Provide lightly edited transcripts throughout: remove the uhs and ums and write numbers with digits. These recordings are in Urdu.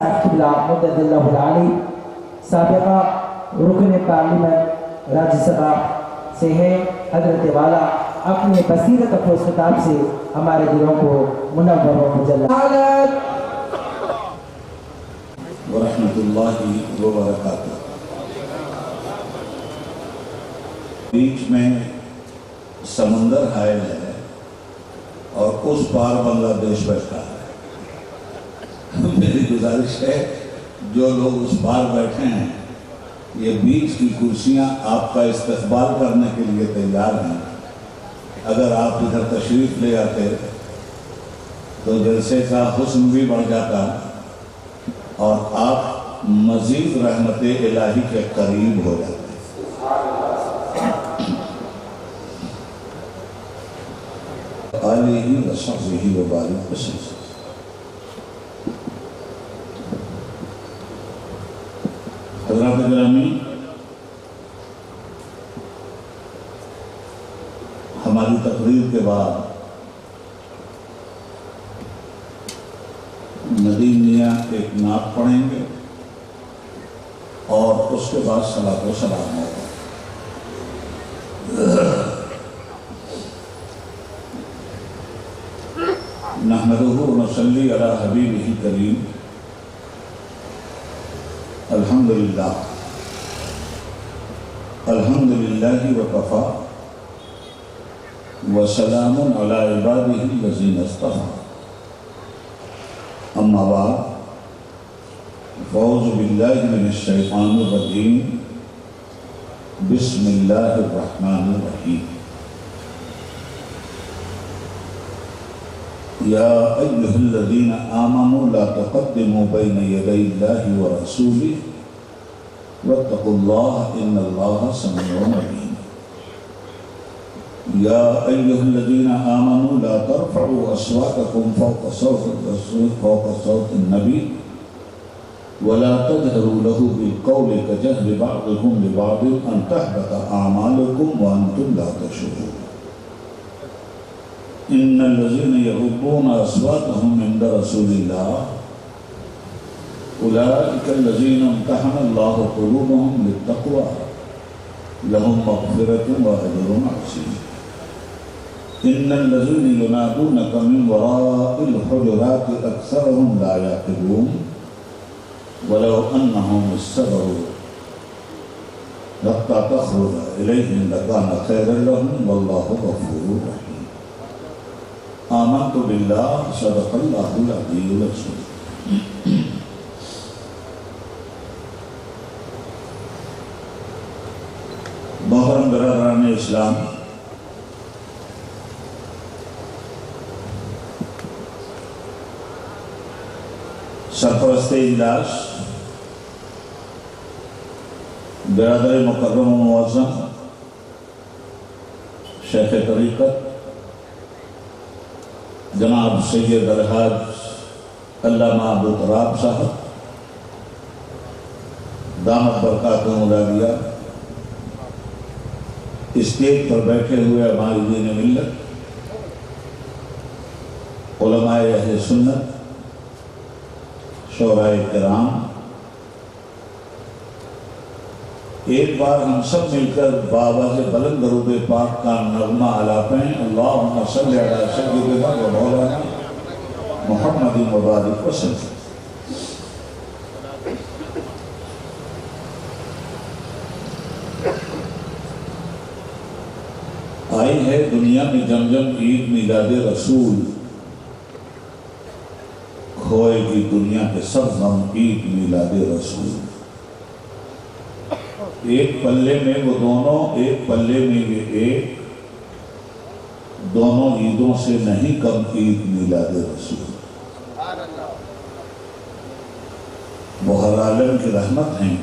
مدد اللہ العالی سابقہ رکن پارلیمنٹ راجیہ سبھا سے ہے، حضرت والا اپنے بصیرت افروز خطاب سے ہمارے دلوں کو منور و مجلل ورحمۃ اللہ وبرکاتہ۔ بیچ میں سمندر حائل ہے اور اس پار بنگلہ دیش بیٹھا ہے۔ میری گزارش ہے جو لوگ اس پار بیٹھے ہیں، یہ بیچ کی کرسیاں آپ کا استقبال کرنے کے لیے تیار ہیں۔ اگر آپ ادھر تشریف لے آتے تو جلسے کا حسن بھی بڑھ جاتا اور آپ مزید رحمت الہی کے قریب ہو جاتے۔ آلہ و صحبہ وبارک وسلم۔ حضرات گرامی، ہماری تقریر کے بعد ندیم میاں ایک نعت پڑھیں گے اور اس کے بعد صلاۃ و سلام ہوگا۔ نحمدہ و نصلی علی حبیبہ کریم۔ الحمدللہ الحمدللہ وکفا وسلام علی عبادہ الذین اصطفیٰ۔ اما بعد، اعوذ باللہ من الشیطان الرجیم، بسم اللہ الرحمن الرحیم۔ یا ایہا الذین آمنوا لا تقدموا بین یدی اللہ ورسولہ واتقوا اللہ ان اللہ سمیع علیم۔ یا ایہا الذین آمنوا لا ترفعوا اصواتکم فوق صوت النبی ولا تجهروا له بالقول كجهر بعضكم لبعض ان تحبط اعمالكم وانتم لا تشعرون۔ ان الذين يغضون اصواتهم عند رسول الله اولئك الذين امتحن الله قلوبهم للتقوى لهم مغفرة واجر عظيم۔ ان الذين ينادونك من وراء الحجرات اكثرهم لا يعقلون ولو انهم استبروا حتى تخرج اليهم لكان خيرا لهم والله غفور رحيم۔ آمنت باللہ صدق اللہ العلی العظیم۔ محترم برادران اسلام، سرپرست اجلاس برادر مکرم و معظم شیخ طریقت جناب سید الحاج علامہ ابو تراب صاحب دامت برکاتہم العالیہ، اسٹیج پر بیٹھے ہوئے عمائدین ملت، علماء اہل سنت، شعراء کرام، ایک بار ہم سب مل کر بآواز بلند درود پاک کا نغمہ الاپیں۔ اللہم صلی علی سیدنا و مولانا محمد مبارک وسلم۔ آئی ہے دنیا میں جمجم عید میلاد رسول، کھوئے گی دنیا کے سب غم عید میلاد رسول۔ ایک پلے میں وہ دونوں، ایک پلے میں یہ ایک، دونوں عیدوں سے نہیں کم عید میلاد رسول۔ وہ ہر عالم کی رحمت ہیں،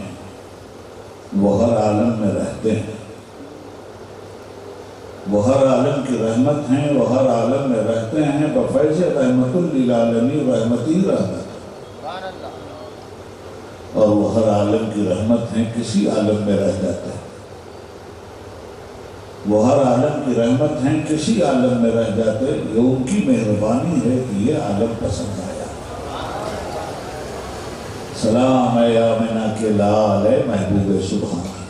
وہ ہر عالم میں رہتے ہیں۔ وہ ہر عالم کی رحمت ہیں، وہ ہر عالم میں رہتے ہیں۔ بفیض رحمت للعالمین رحمتی رحمت، اور وہ ہر عالم کی رحمت ہیں، کسی عالم میں رہ جاتے ہیں۔ وہ ہر عالم کی رحمت ہیں، کسی عالم میں رہ جاتے، یہ ان کی مہربانی ہے کہ یہ عالم پسند آیا۔ سلام اے آمنہ کے لال اے محبوب سبحانی،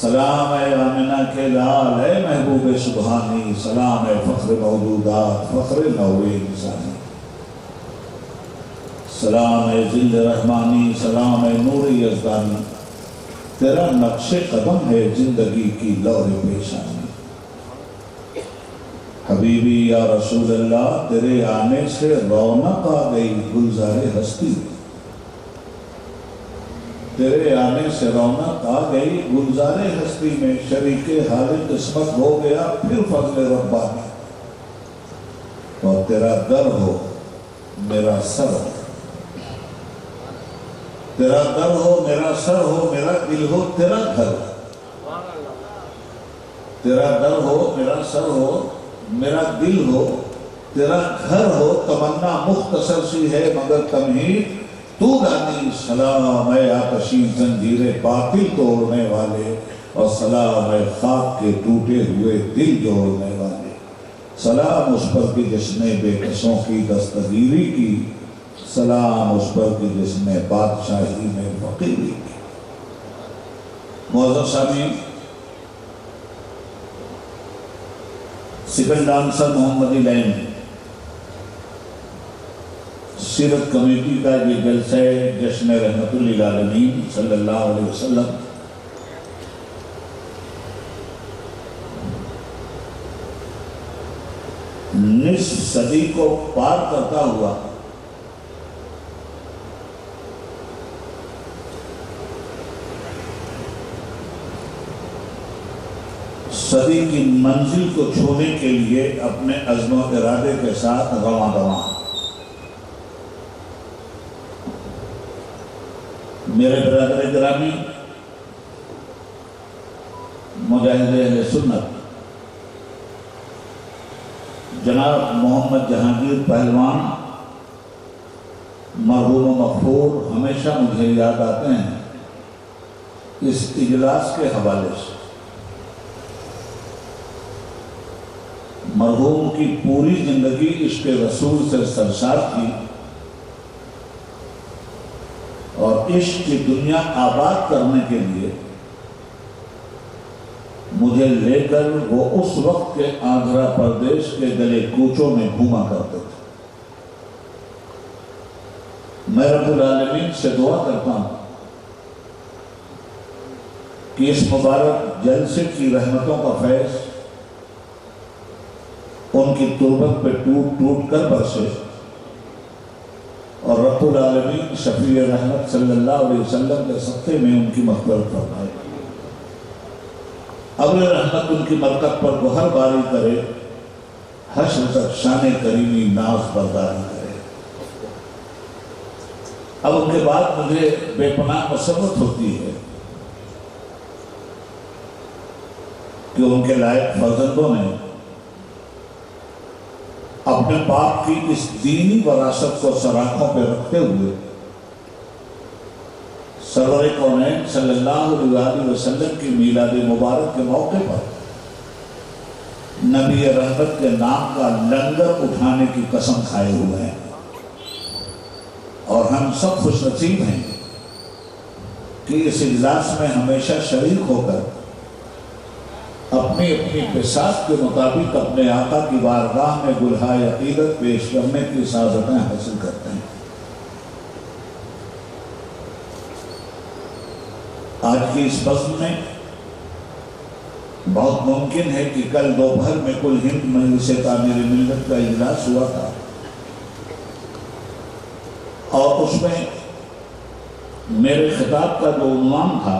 سلام اے آمنہ کے لال اے محبوب سبحانی، سلام اے فخر موجودات فخر نوع انسانی، سلام اے ذل رحمانی، سلام اے نور یزدانی، تیرا نقش قدم ہے زندگی کی لوح پیشانی۔ حبیبی یا رسول اللہ، تیرے آنے سے رونق آ گئی گلزار ہستی، تیرے آنے سے رونق آ گئی گلزار ہستی میں، شریک حال قسمت ہو گیا پھر فضل ربانی، اور تیرا در ہو میرا سر ہو، تیرا در ہو میرا سر ہو، میرا دل ہو تیرا گھر ہو، تیرا در ہو میرا سر ہو، میرا دل ہو تیرا گھر ہو، تمنا مختصر سی ہے مگر تمہید تو دانی، سلام اے آتشی زنجیر باطل توڑنے والے، اور سلام اے خاک کے ٹوٹے ہوئے دل جوڑنے والے، سلام اس پر کہ جس نے بے کسوں کی دستگیری کی، سلام اس پر کہ جس نے بادشاہی میں فقیری کی۔ معزز سامعین، سیکنڈ ڈانسر محمد لائن سیرت کمیٹی کا یہ جلسہ ہے جشن رحمت للعالمین صلی اللہ علیہ وسلم، نصف صدی کو پار کرتا ہوا صدی کی منزل کو چھونے کے لیے اپنے عزم و ارادے کے ساتھ رواں رواں۔ میرے برادر گرامی، مجاہد اہل سنت جناب محمد جہانگیر پہلوان مرحوم و مغفور ہمیشہ مجھے یاد آتے ہیں اس اجلاس کے حوالے سے۔ مرحوم کی پوری زندگی عشق رسول سے سرشار تھی، اور عشق کی دنیا آباد کرنے کے لیے مجھے لے کر وہ اس وقت کے آندھرا پردیش کے گلے کوچوں میں گھوما کرتے تھے۔ میں رب العالمین سے دعا کرتا ہوں کہ اس مبارک جلسے کی رحمتوں کا فیض ان کی تربت پہ ٹوٹ ٹوٹ کر برسے، اور رب العالمین شفیع رحمت صلی اللہ علیہ وسلم کے صدقے میں ان کی مغفرت فرمائے، ابر رحمت ان کی برکت پر گہر باری کرے، حشر تک شان کریمی ناز برداری کرے۔ اب ان کے بعد مجھے بے پناہ مسرت ہوتی ہے کہ ان کے لائق فرزندوں نے اپنے باپ کی اس دینی وراثت کو سراخوں پہ رکھتے ہوئے سرور کونین صلی اللہ علیہ وسلم کی میلاد مبارک کے موقع پر نبی رحمت کے نام کا لنگر اٹھانے کی قسم کھائے ہوئے ہیں، اور ہم سب خوش نصیب ہیں کہ اس اجلاس میں ہمیشہ شریک ہو کر اپنی اپنی بساط کے مطابق اپنے آقا کی بارگاہ میں گلہائے عقیدت پیش کرنے کی سعادتیں حاصل کرتے ہیں۔ آج کی اس بزم میں بہت ممکن ہے کہ کل دوپہر میں کل ہند مجلس تعمیر ملت کا اجلاس ہوا تھا، اور اس میں میرے خطاب کا جو عنوان تھا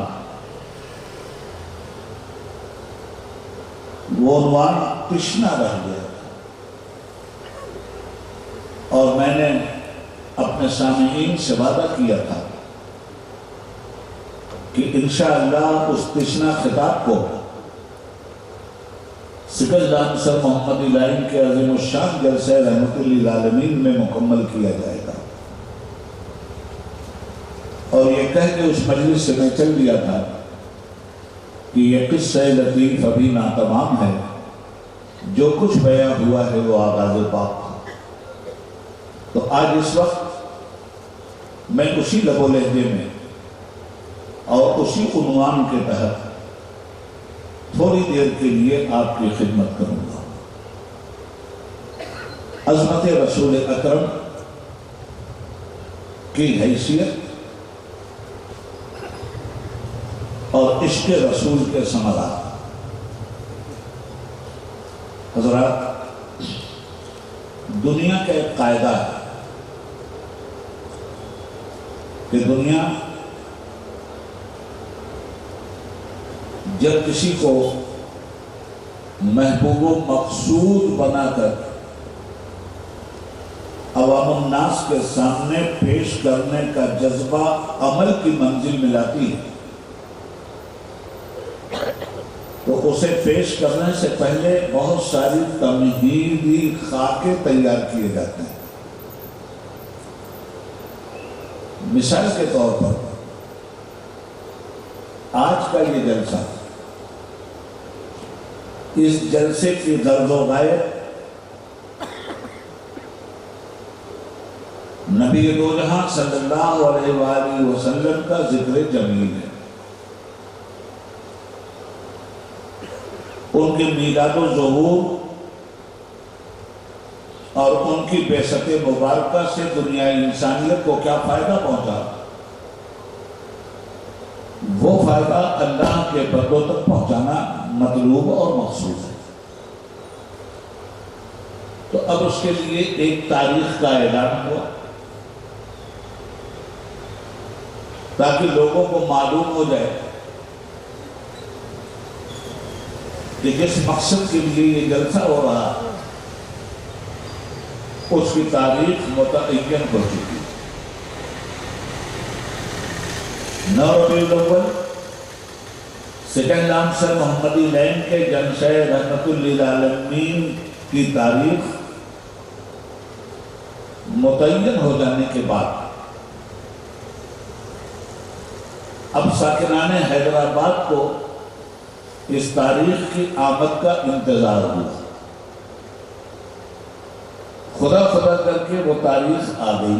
وہ عنوان تشنا رہ گیا، اور میں نے اپنے سامعین سے وعدہ کیا تھا کہ انشاءاللہ اس تشنا خطاب کو سیکنڈ ڈانسر محمد لائن کے عظیم الشان جلسہ رحمت للعالمین میں مکمل کیا جائے گا، اور یہ کہہ کے اس مجلس سے میں چل دیا تھا کہ یہ قصہ لطیف ابھی ناتمام ہے، جو کچھ بیان ہوا ہے وہ آغاز پاک تھا۔ تو آج اس وقت میں اسی لب و لہجے میں اور اسی عنوان کے تحت تھوڑی دیر کے لیے آپ کی خدمت کروں گا۔ عظمت رسول اکرم کی حیثیت اور عشق رسول کے ثمرات۔ حضرات، دنیا کا ایک قاعدہ ہے کہ دنیا جب کسی کو محبوب و مقصود بنا کر عوام الناس کے سامنے پیش کرنے کا جذبہ عمل کی منزل میں لاتی ہے تو اسے پیش کرنے سے پہلے بہت ساری تمہیدی خاکے تیار کیے جاتے ہیں۔ مثال کے طور پر آج کا یہ جلسہ، اس جلسے کی غرض و غایت نبی دو جہاں صلی اللہ علیہ وآلہ وسلم کا ذکر جمیل ہے، ان کے میلاد و ظہور اور ان کی بعثت مبارکہ سے دنیا انسانیت کو کیا فائدہ پہنچا، وہ فائدہ اللہ کے بندوں تک پہنچانا مطلوب اور مقصود ہے۔ تو اب اس کے لیے ایک تاریخ کا اعلان ہوا تاکہ لوگوں کو معلوم ہو جائے کہ جس مقصد کے لیے یہ جلسہ ہو رہا اس کی تاریخ متعین ہو چکی۔ 9 ربیع الاول سیکنڈ آنسر محمدی لین کے جلسہ رحمت للعالمین کی تاریخ متعین ہو جانے کے بعد اب ساکنان حیدرآباد کو اس تاریخ کی آمد کا انتظار ہوا۔ خدا خدا کر کے وہ تاریخ آ گئی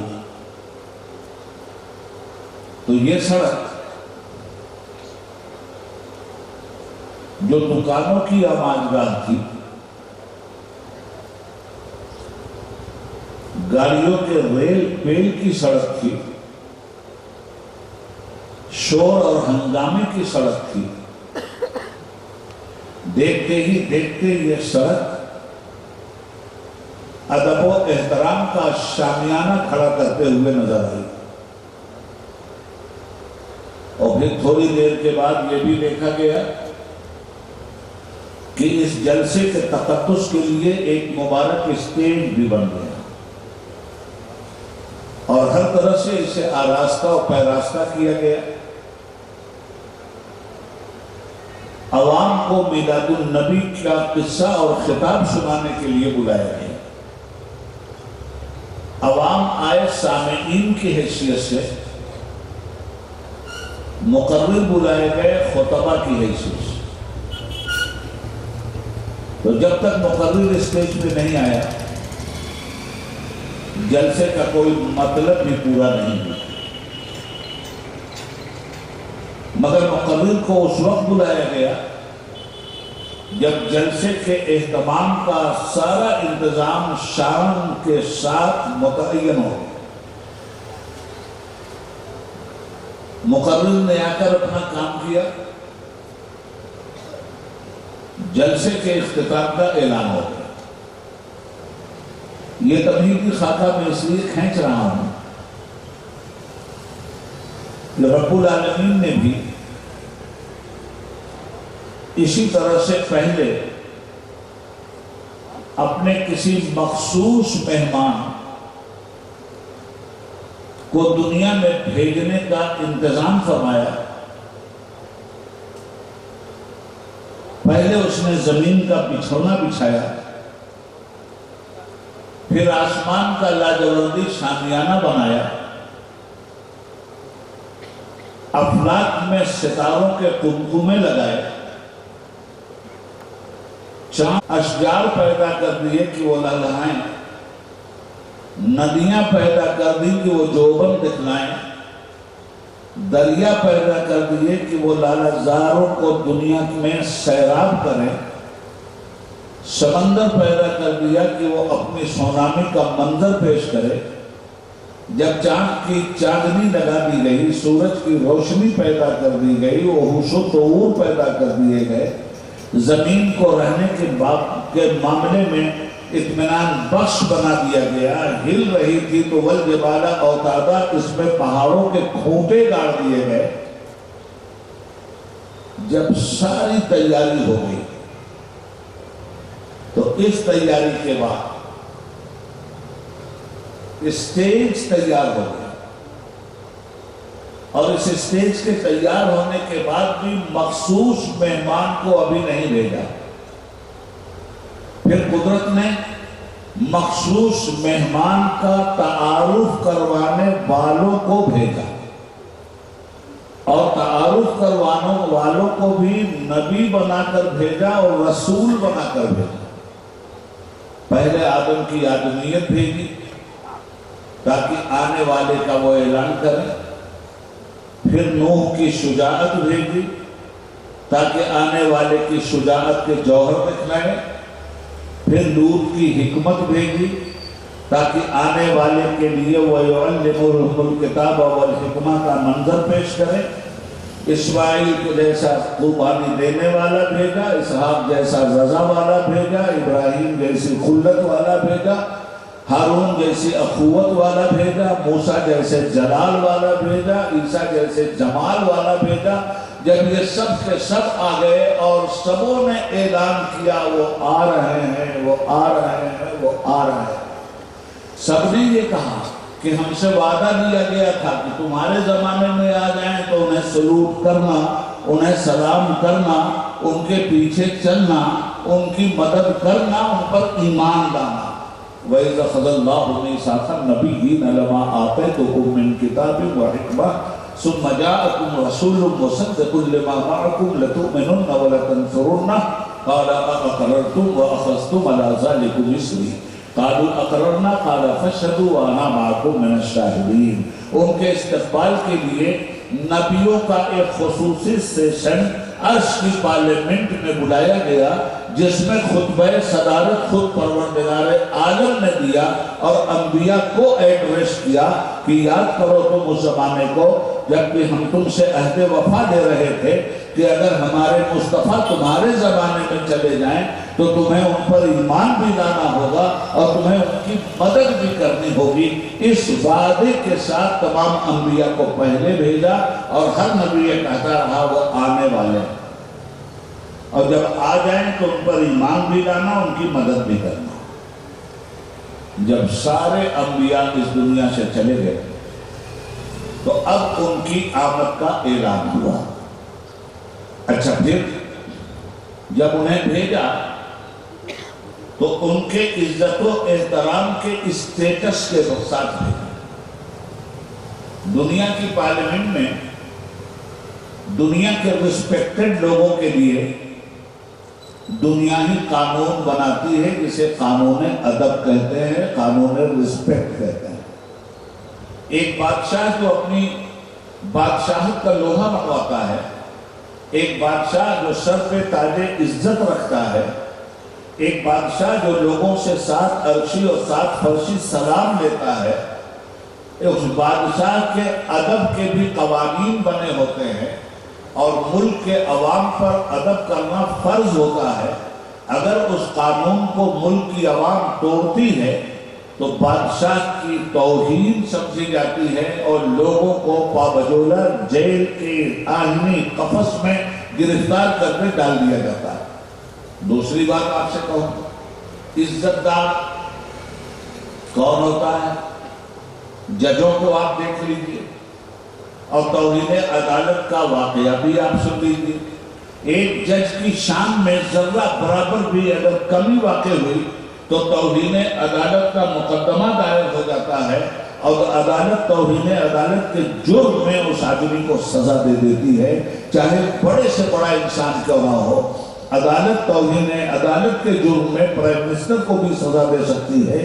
تو یہ سڑک جو دکانوں کی آماجگاہ تھی، گاڑیوں کے ریل پیل کی سڑک تھی، شور اور ہنگامے کی سڑک تھی، دیکھتے ہی دیکھتے یہ سڑک ادب و احترام کا شامیانہ کھڑا کرتے ہوئے نظر آئی۔ اور پھر تھوڑی دیر کے بعد یہ بھی دیکھا گیا کہ اس جلسے کے تقدس کے لیے ایک مبارک اسٹیج بھی بن گیا اور ہر طرح سے اسے آراستہ اور پیراستہ کیا گیا۔ عوام کو میلاد النبی کا قصہ اور خطاب سنانے کے لیے بلایا گیا۔ عوام آئے سامعین کی حیثیت سے، مقرر بلائے گئے خطبہ کی حیثیت سے۔ تو جب تک مقرر اسٹیج پہ نہیں آیا جلسے کا کوئی مطلب بھی پورا نہیں ہوا، مگر مقرر کو اس وقت بلایا گیا جب جلسے کے اہتمام کا سارا انتظام شان کے ساتھ متعین ہو۔ مقرر نے آ کر اپنا کام کیا، جلسے کے اختتام کا اعلان ہو گیا۔ یہ تمہیدی خاکہ میں اس لیے کھینچ رہا ہوں کہ رب العالمین نے بھی اسی طرح سے پہلے اپنے کسی مخصوص مہمان کو دنیا میں بھیجنے کا انتظام فرمایا۔ پہلے اس نے زمین کا بچھونا بچھایا، پھر آسمان کا لاجوردی شامیانہ بنایا، افلاک میں ستاروں کے قمقمے لگائے، چاند اشجار پیدا کر دیے کہ وہ لہلہائیں، ندیاں پیدا کر دی کہ وہ جوبن دکھلائیں، دریا پیدا کر دیے کہ وہ لالہزاروں کو دنیا میں سیراب کریں، سمندر پیدا کر دیا کہ وہ اپنی سونامی کا منظر پیش کرے، جب چاند کی چاندنی لگا دی گئی، سورج کی روشنی پیدا کر دی گئی، وحوش و طعور پیدا کر دیے گئے، زمین کو رہنے کے معاملے میں اطمینان بخش بنا دیا گیا، ہل رہی تھی تو والجبال اوتادا، اس میں پہاڑوں کے کھوٹے گاڑ دیے گئے۔ جب ساری تیاری ہو گئی تو اس تیاری کے بعد اسٹیج تیار ہو گیا، اور اس اسٹیج کے تیار ہونے کے بعد بھی مخصوص مہمان کو ابھی نہیں بھیجا۔ پھر قدرت نے مخصوص مہمان کا تعارف کروانے والوں کو بھیجا، اور تعارف کروانے والوں کو بھی نبی بنا کر بھیجا اور رسول بنا کر بھیجا۔ پہلے آدم کی آدمیت بھیجی تاکہ آنے والے کا وہ اعلان کرے، پھر نوح کی شجاعت بھیجی تاکہ آنے والے کی شجاعت کے جوہر دکھلائے، پھر لوط کی حکمت بھیجی تاکہ آنے والے کے لیے وَيُعَلِّمُهُمُ الْكِتَابَ وَالْحِكْمَةَ کا منظر پیش کرے، اسماعیل کو جیسا قربانی دینے والا بھیجا، اسحاق جیسا رضا والا بھیجا، ابراہیم جیسی خلت والا بھیجا، ہارون جیسی اخوت والا بھیجا، موسیٰ جیسے جلال والا بھیجا، عیسیٰ جیسے جمال والا بھیجا۔ جب یہ سب کے سب آ گئے اور سبوں نے اعلان کیا وہ آ رہے ہیں، وہ آ رہے ہیں، وہ آ رہے ہیں، سب نے یہ کہا کہ ہم سے وعدہ دیا گیا تھا کہ تمہارے زمانے میں آ جائیں تو انہیں سلوٹ کرنا، انہیں سلام کرنا، ان کے پیچھے چلنا، ان کی مدد کرنا، ان پر ایمان لانا۔ وَإِذَا خَذَ اللَّهُ مِيثَاقَ النَّبِيِّينَ لَمَا آتَيْتُكُم مِّن كِتَابٍ وَحِكْمَةٍ ثم جاءكم رسول مصدق لما معكم لتؤمنن ولتنصرنه قال أقررتم وأخذتم على ذلكم إصري قالوا أقررنا قال فاشهدوا وأنا معكم من الشاهدين۔ ان کے استقبال کے لیے نبیوں کا ایک خصوصی سیشن عرش کی پارلیمنٹ میں بلایا گیا، جس میں خطبہ صدارت خود پروردگار عالم نے دیا اور انبیاء کو ایڈریس کیا کہ یاد کرو تم اس زمانے کو جب کہ ہم تم سے عہد وفا لے رہے تھے کہ اگر ہمارے مصطفیٰ تمہارے زمانے میں چلے جائیں تو تمہیں ان پر ایمان بھی لانا ہوگا اور تمہیں ان کی مدد بھی کرنی ہوگی۔ اس وعدے کے ساتھ تمام انبیاء کو پہلے بھیجا اور ہر نبی یہ کہتا رہا وہ آنے والے ہیں، اور جب آ جائیں تو ان پر ایمان بھی لانا، ان کی مدد بھی کرنا۔ جب سارے انبیاء اس دنیا سے چلے گئے تو اب ان کی آمد کا اعلان ہوا۔ اچھا، پھر جب انہیں بھیجا تو ان کے عزت و احترام کے اسٹیٹس کے ساتھ بھیجا۔ دنیا کی پارلیمنٹ میں دنیا کے ریسپیکٹڈ لوگوں کے لیے دنیا ہی قانون بناتی ہے، جسے قانون ادب کہتے ہیں، قانون رسپیکٹ کہتے ہیں۔ ایک بادشاہ جو اپنی بادشاہت کا لوہا منواتا ہے، ایک بادشاہ جو سر پہ تاج عزت رکھتا ہے، ایک بادشاہ جو لوگوں سے 7 عرشی اور 7 فرشی سلام لیتا ہے، اس بادشاہ کے ادب کے بھی قوانین بنے ہوتے ہیں اور ملک کے عوام پر ادب کرنا فرض ہوتا ہے۔ اگر اس قانون کو ملک کی عوام توڑتی ہے تو بادشاہ کی توہین سمجھی جاتی ہے اور لوگوں کو پابجولہ جیل کے آہنی قفس میں گرفتار کرنے ڈال دیا جاتا ہے۔ دوسری بات آپ سے کہوں، عزت دار کون ہوتا ہے؟ ججوں کو آپ دیکھ لیجئے اور توہین عدالت کا واقعہ بھی آپ سن لیجئے۔ ایک جج کی شان میں ذرہ برابر بھی اگر کمی واقع ہوئی تو توہین عدالت کا مقدمہ دائر ہو جاتا ہے اور عدالت توہین عدالت کے جرم میں اس آدمی کو سزا دے دیتی ہے، چاہے بڑے سے بڑا انسان کیوں نہ ہو۔ عدالت توہین عدالت کے جرم میں پرائم منسٹر کو بھی سزا دے سکتی ہے،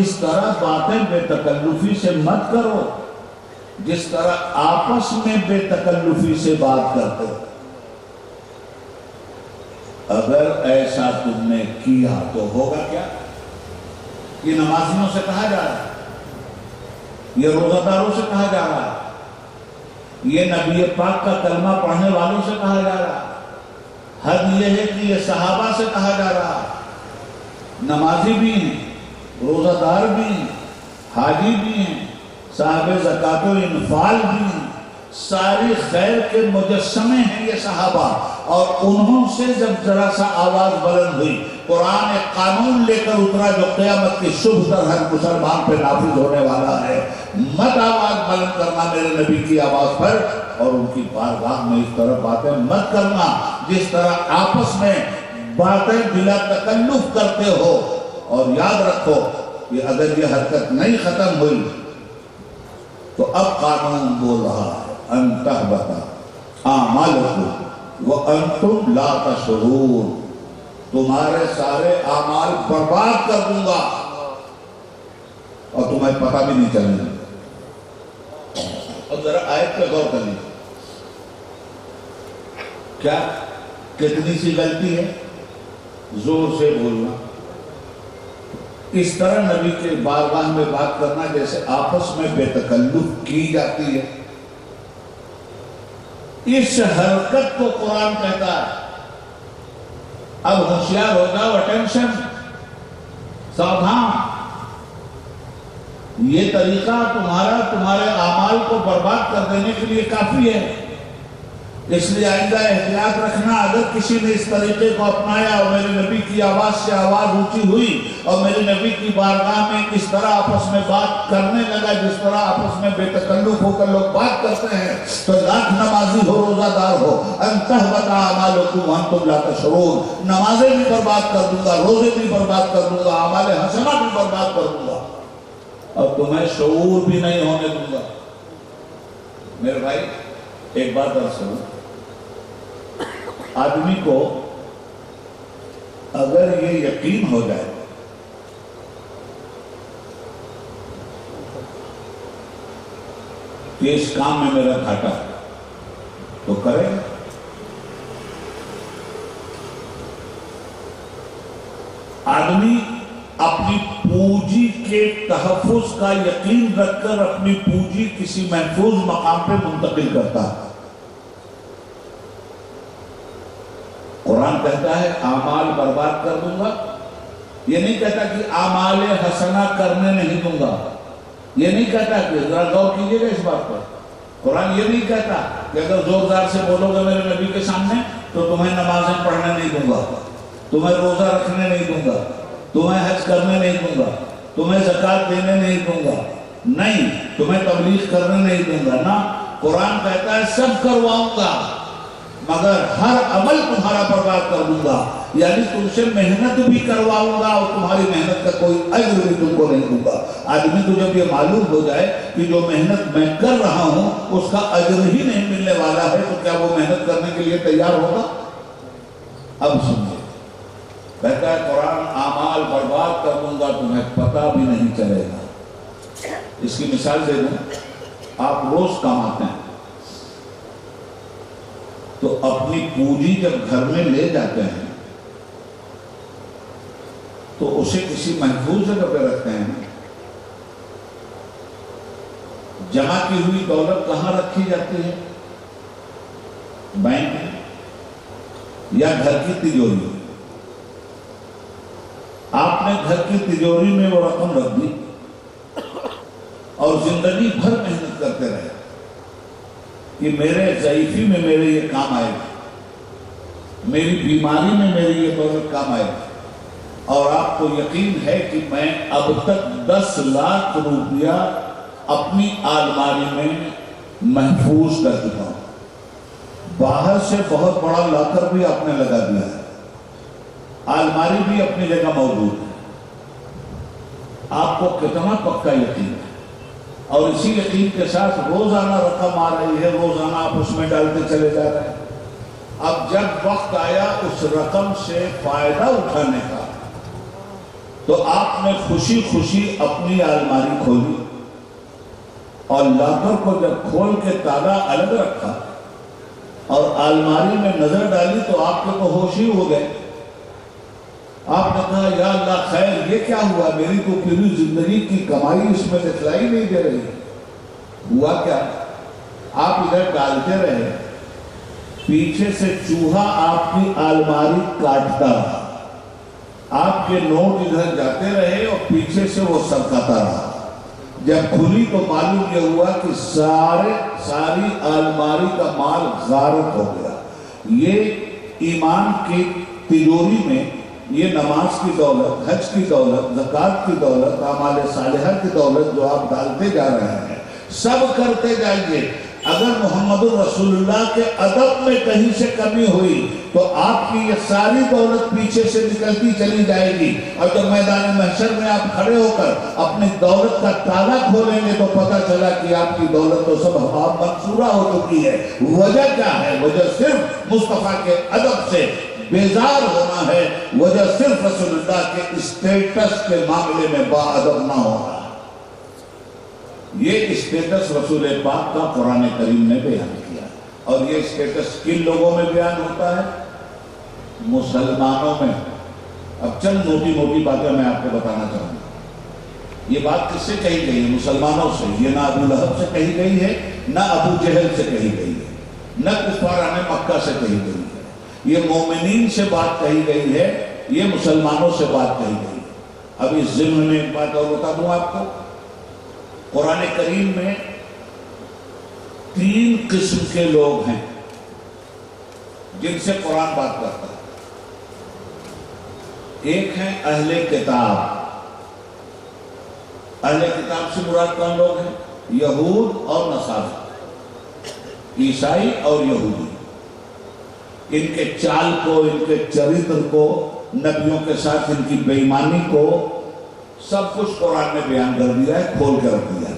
اس طرح باتیں بے تکلفی سے مت کرو جس طرح آپس میں بے تکلفی سے بات کرتے ہو۔ اگر ایسا تم نے کیا تو ہوگا کیا؟ یہ نمازیوں سے کہا جا رہا ہے، یہ روزہ داروں سے کہا جا رہا ہے، یہ نبی پاک کا کلمہ پڑھنے والوں سے کہا جا رہا ہے۔ حد یہ ہے کہ یہ صحابہ سے کہا جا رہا ہے، نمازی بھی ہیں، روزہ دار بھی ہیں، حاجی بھی ہیں، صاحب زکوٰۃ و انفال بھی ہیں، ساری خیر کے مجسمے ہیں یہ صحابہ۔ اور انہوں سے جب ذرا سا آواز بلند ہوئی، قرآن ایک قانون لے کر اترا جو قیامت کی صبح تک ہر مسلمان پہ نافذ ہونے والا ہے، مت آواز بلند کرنا میرے نبی کی آواز پر، اور ان کی بارگاہ میں اس طرح باتیں مت کرنا جس طرح آپس میں باتیں بلا تکلف کرتے ہو۔ اور یاد رکھو کہ اگر یہ حرکت نہیں ختم ہوئی تو اب قانون بول رہا ہے ان تحبط اعمالکم وانتم لا تشعرون، تمہارے سارے اعمال برباد کر دوں گا اور تمہیں پتہ بھی نہیں چلے گا۔ اور ذرا آیت پہ غور کر لیجیے، کیا کتنی سی غلطی ہے؟ زور سے بولنا، اس طرح نبی کے بارگاہ میں بات کرنا جیسے آپس میں بے تکلف کی جاتی ہے۔ اس حرکت کو قرآن کہتا ہے اب ہوشیار ہو جاؤ، اٹینشن، ساودھان، یہ طریقہ تمہارے اعمال کو برباد کر دینے کے لیے کافی ہے۔ اس لیے آئندہ احتیاط رکھنا، اگر کسی نے اس طریقے کو اپنایا اور میرے نبی کی آواز سے آواز اونچی ہوئی اور میرے نبی کی بارگاہ میں اس طرح آپس میں بات کرنے لگا جس طرح آپس میں بے تکلف ہو کر لوگ بات کرتے ہیں، تو لاکھ نمازی ہو، روزہ دار ہو، ان تحبط اعمالکم وانتم لا تشعرون، نمازیں بھی برباد کر دوں گا، روزے بھی برباد کر دوں گا، اعمال حسنہ بھی برباد کر دوں گا، اور تمہیں شعور بھی نہیں ہونے دوں گا۔ میرے بھائی ایک بات عرض کروں، آدمی کو اگر یہ یقین ہو جائے کہ اس کام میں میرا گھاٹا ہے تو کرے گا۔ آدمی اپنی پونجی کے تحفظ کا یقین رکھ کر اپنی پونجی کسی محفوظ مقام پہ منتقل کرتا ہے۔ قرآن کہتا ہے اعمال برباد کر دوں گا، یہ نہیں کہتا کہ اعمال حسنہ کرنے نہیں دوں گا، یہ نہیں کہتا کہ ذرا غور کیجیے گا اس بات پر، قرآن یہ نہیں کہتا کہ اگر زوردار سے بولو گے میرے نبی کے سامنے تو تمہیں نمازیں پڑھنے نہیں دوں گا، تمہیں روزہ رکھنے نہیں دوں گا، تمہیں حج کرنے نہیں دوں گا، تمہیں زکوٰۃ دینے نہیں دوں گا، نہیں تمہیں تبلیغ کرنے نہیں دوں گا، نہ، قرآن کہتا ہے سب کرواؤں گا مگر ہر عمل تمہارا برباد کر دوں گا، یعنی تم سے محنت بھی کرواؤں گا اور تمہاری محنت کا کوئی اجر بھی تم کو نہیں دوں گا۔ آدمی کو جب یہ معلوم ہو جائے کہ جو محنت میں کر رہا ہوں اس کا اجر ہی نہیں ملنے والا ہے تو کیا وہ محنت کرنے کے لیے تیار ہوگا؟ اب سنیے، کہتا ہے قرآن اعمال برباد کر دوں گا، تمہیں پتہ بھی نہیں چلے گا۔ اس کی مثال دے دوں، آپ روز کماتے ہیں تو اپنی پونجی جب گھر میں لے جاتے ہیں تو اسے کسی محفوظ جگہ پہ رکھتے ہیں۔ جمع کی ہوئی دولت کہاں رکھی جاتی ہے؟ بینک میں یا گھر کی تجوری؟ آپ نے گھر کی تجوری میں وہ رقم رکھ دی اور زندگی بھر محنت کرتے رہے کہ میرے ضعیفی میں میرے یہ کام آئے گا، میری بیماری میں میری یہ دولت کام آئے گا، اور آپ کو یقین ہے کہ میں اب تک 10 لاکھ روپیہ اپنی الماری میں محفوظ کر چکا ہوں، باہر سے بہت بڑا لاکر بھی آپ نے لگا دیا ہے، الماری بھی اپنی جگہ موجود ہے، آپ کو کتنا پکا یقین ہے، اور اسی یقین کے ساتھ روزانہ رقم آ رہی ہے، روزانہ آپ اس میں ڈالتے چلے جا رہے ہیں۔ اب جب وقت آیا اس رقم سے فائدہ اٹھانے کا تو آپ نے خوشی خوشی اپنی الماری کھولی اور لاکر کو جب کھول کے تالا الگ رکھا اور الماری میں نظر ڈالی تو آپ کے تو ہوش ہی ہو گئے. آپ نے کہا یا اللہ خیر یہ کیا ہوا, میری تو پوری زندگی کی کمائی اس میں دکھلائی نہیں دے رہی. ہوا کیا, آپ ادھر ڈالتے رہے, پیچھے سے چوہا آپ کی الماری کاٹتا رہا, آپ کے نوٹ ادھر جاتے رہے اور پیچھے سے وہ سرکاتا رہا. جب کھلی تو معلوم یہ ہوا کہ ساری الماری کا مال غارت ہو گیا. یہ ایمان کی تجوری میں یہ نماز کی دولت, حج کی دولت, زکوٰۃ کی دولت, اعمال صالحہ کی دولت جو آپ ڈالتے جا رہے ہیں سب کرتے جائیے. اگر محمد الرسول اللہ کے ادب میں کہیں سے کمی ہوئی تو آپ کی یہ ساری دولت پیچھے سے نکلتی چلی جائے گی, اور جب میدان محشر میں آپ کھڑے ہو کر اپنی دولت کا تالا کھولیں گے تو پتہ چلا کہ آپ کی دولت تو سب منصورہ ہو چکی ہے. وجہ کیا ہے؟ وجہ صرف مصطفیٰ کے ادب سے بیزار ہونا ہے, وجہ صرف رسول اللہ کے اسٹیٹس کے معاملے میں با ادب نہ ہونا. یہ اسٹیٹس رسول پاک کا قرآن کریم نے بیان کیا, اور یہ اسٹیٹس کن لوگوں میں بیان ہوتا ہے؟ مسلمانوں میں. اب چند موٹی موٹی باتیں میں آپ کو بتانا چاہوں گا. یہ بات کس سے کہی گئی ہے؟ مسلمانوں سے. یہ نہ ابو لہب سے کہی گئی ہے, نہ ابو جہل سے کہی گئی ہے, نہ کفاران مکہ سے کہی گئی ہے. یہ مومنین سے بات کہی گئی ہے, یہ مسلمانوں سے بات کہی گئی ہے. اب اس ضمن میں ایک بات اور بتا دوں آپ کو. قرآن کریم میں 3 قسم کے لوگ ہیں جن سے قرآن بات کرتا ہے. ایک ہیں اہل کتاب. اہل کتاب سے مراد کون لوگ ہیں؟ یہود اور نصارہ, عیسائی اور یہودی. ان کے چال کو, ان کے چرتر کو, نبیوں کے ساتھ ان کی بے ایمانی کو سب کچھ قرآن نے بیان کر دیا ہے, کھول کر رکھ دیا ہے.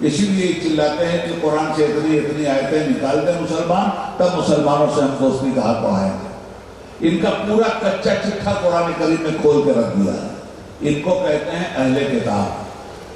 اسی لیے چلاتے ہیں کہ قرآن سے اتنی آیتیں نکال دیں مسلمان, تب مسلمانوں سے ہم دوستی کا حق پڑھائیں گے. ان کا پورا کچا چٹھا قرآن کریم میں کھول کے رکھ دیا ہے. ان کو کہتے ہیں اہل کتاب.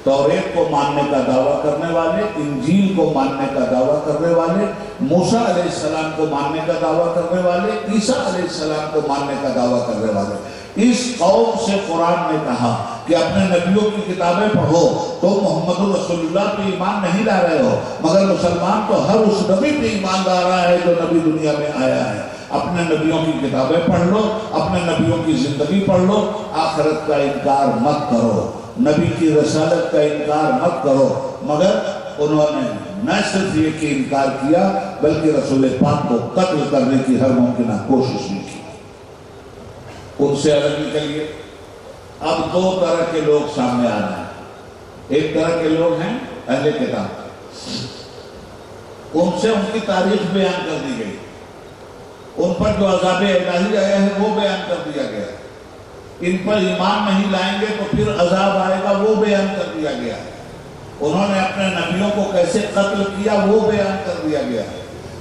توریت کو ماننے کا دعویٰ کرنے والے, انجیل کو ماننے کا دعویٰ کرنے والے, موسیٰ علیہ السلام کو ماننے کا دعویٰ کرنے والے, عیسیٰ علیہ السلام کو ماننے کا دعویٰ کرنے والے. اس قوم سے قرآن نے کہا کہ اپنے نبیوں کی کتابیں پڑھو تو محمد الرسول اللہ پہ ایمان نہیں لا رہے ہو, مگر مسلمان تو ہر اس نبی پہ ایمان لا رہا ہے جو نبی دنیا میں آیا ہے. اپنے نبیوں کی کتابیں پڑھ لو, اپنے نبیوں کی زندگی پڑھ لو, آخرت کا انکار مت کرو, نبی کی رسالت کا انکار مت کرو. مگر انہوں نے نہ صرف یہ کہ انکار کیا بلکہ رسول پاک کو قتل کرنے کی ہر ممکنہ کوشش بھی کی. ان سے الگ نکلیے. اب 2 طرح کے لوگ سامنے آ رہے ہیں. ایک طرح کے لوگ ہیں اہل کتاب, ان سے ان کی تاریخ بیان کر دی گئی, ان پر جو عذاب الہی آیا ہے وہ بیان کر دیا گیا. ان پر ایمان نہیں لائیں گے تو پھر عذاب آئے گا وہ بیان کر دیا گیا. انہوں نے اپنے نبیوں کو کیسے قتل کیا وہ بیان کر دیا گیا.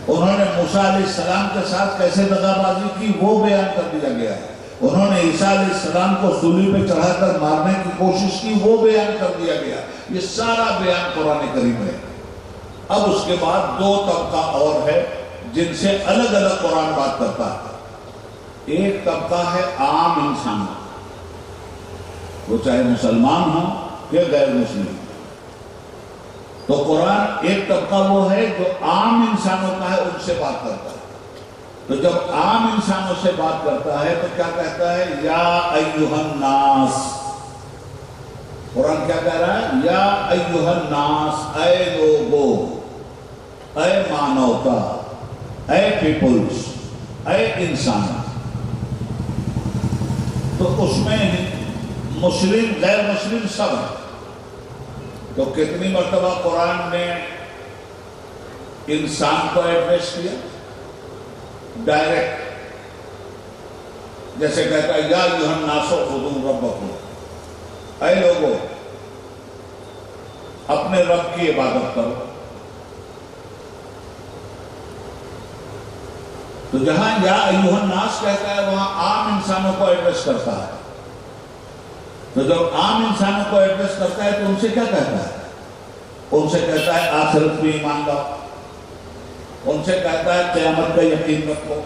انہوں نے موسیٰ علیہ السلام کے ساتھ کیسے دغا بازی کی وہ بیان کر دیا گیا. انہوں نے عیسیٰ علیہ السلام کو صلیب پہ چڑھا کر مارنے کی کوشش کی وہ بیان کر دیا گیا. یہ سارا بیان قرآن کریم ہے. اب اس کے بعد 2 طبقہ اور ہے جن سے الگ الگ قرآن بات کرتا ہے. ایک طبقہ ہے عام انسان, وہ چاہے مسلمان ہوں یا غیر مسلم. تو قرآن ایک طبقہ وہ ہے جو عام انسانوں کا ہے, ان سے بات کرتا ہے. تو جب عام انسانوں سے بات کرتا ہے تو کیا کہتا ہے؟ یا ایھا الناس. قرآن کیا کہہ رہا ہے؟ یا ایھا الناس, اے لوگو, اے مانوتا, اے پیپلز, اے انسان. تو اس میں مسلم غیر مسلم سب ہے. تو کتنی مرتبہ قرآن نے انسان کو ایڈریس کیا ڈائریکٹ, جیسے کہتا ہے یا ایھا الناس اعبدوا ربکم, اے لوگو اپنے رب کی عبادت کرو. تو جہاں یا ایھا الناس کہتا ہے وہاں عام انسانوں کو ایڈریس کرتا ہے. تو جب عام انسانوں کو ایڈریس کرتا ہے تو ان سے کیا کہتا ہے؟ ان سے کہتا ہے آخرت میں ایمان لاؤ، ان سے کہتا ہے قیامت کا یقین رکھو،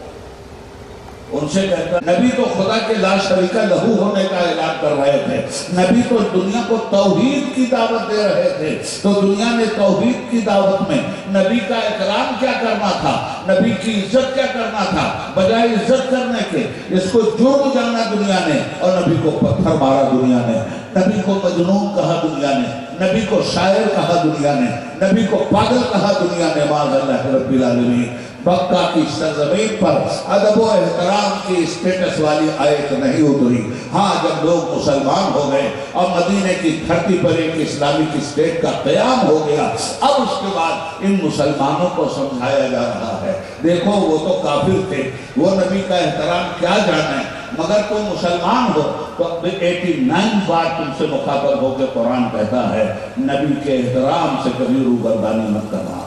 ان سے کہتا ہے نبی تو خدا کے لا شریک لہو ہونے کا اعلان کر رہے تھے، نبی تو دنیا کو توحید کی دعوت دے رہے تھے، تو دنیا نے توحید کی دعوت میں نبی کا اکرام کیا کرنا تھا، نبی کی عزت کیا کرنا تھا، بجائے عزت کرنے کے اس کو جرم جانا دنیا نے، اور نبی کو پتھر مارا دنیا نے، نبی کو مجنون کہا دنیا نے، نبی کو شاعر کہا دنیا نے، نبی کو پاگل کہا دنیا نے، معاذ اللہ رب العالمین۔ مکہ کی سرزمین پر ادب و احترام کی اسٹیٹس والی آیت نہیں اتری۔ ہاں جب لوگ مسلمان ہو گئے اور مدینے کی دھرتی پر ایک اسلامک اسٹیٹ کا قیام ہو گیا، اب اس کے بعد ان مسلمانوں کو سمجھایا جا رہا ہے، دیکھو وہ تو کافر تھے، وہ نبی کا احترام کیا جانے، مگر تم مسلمان ہو تو 89 بار تم سے مخاطب ہو کے قرآن کہتا ہے نبی کے احترام سے کبھی روگردانی مت کرنا۔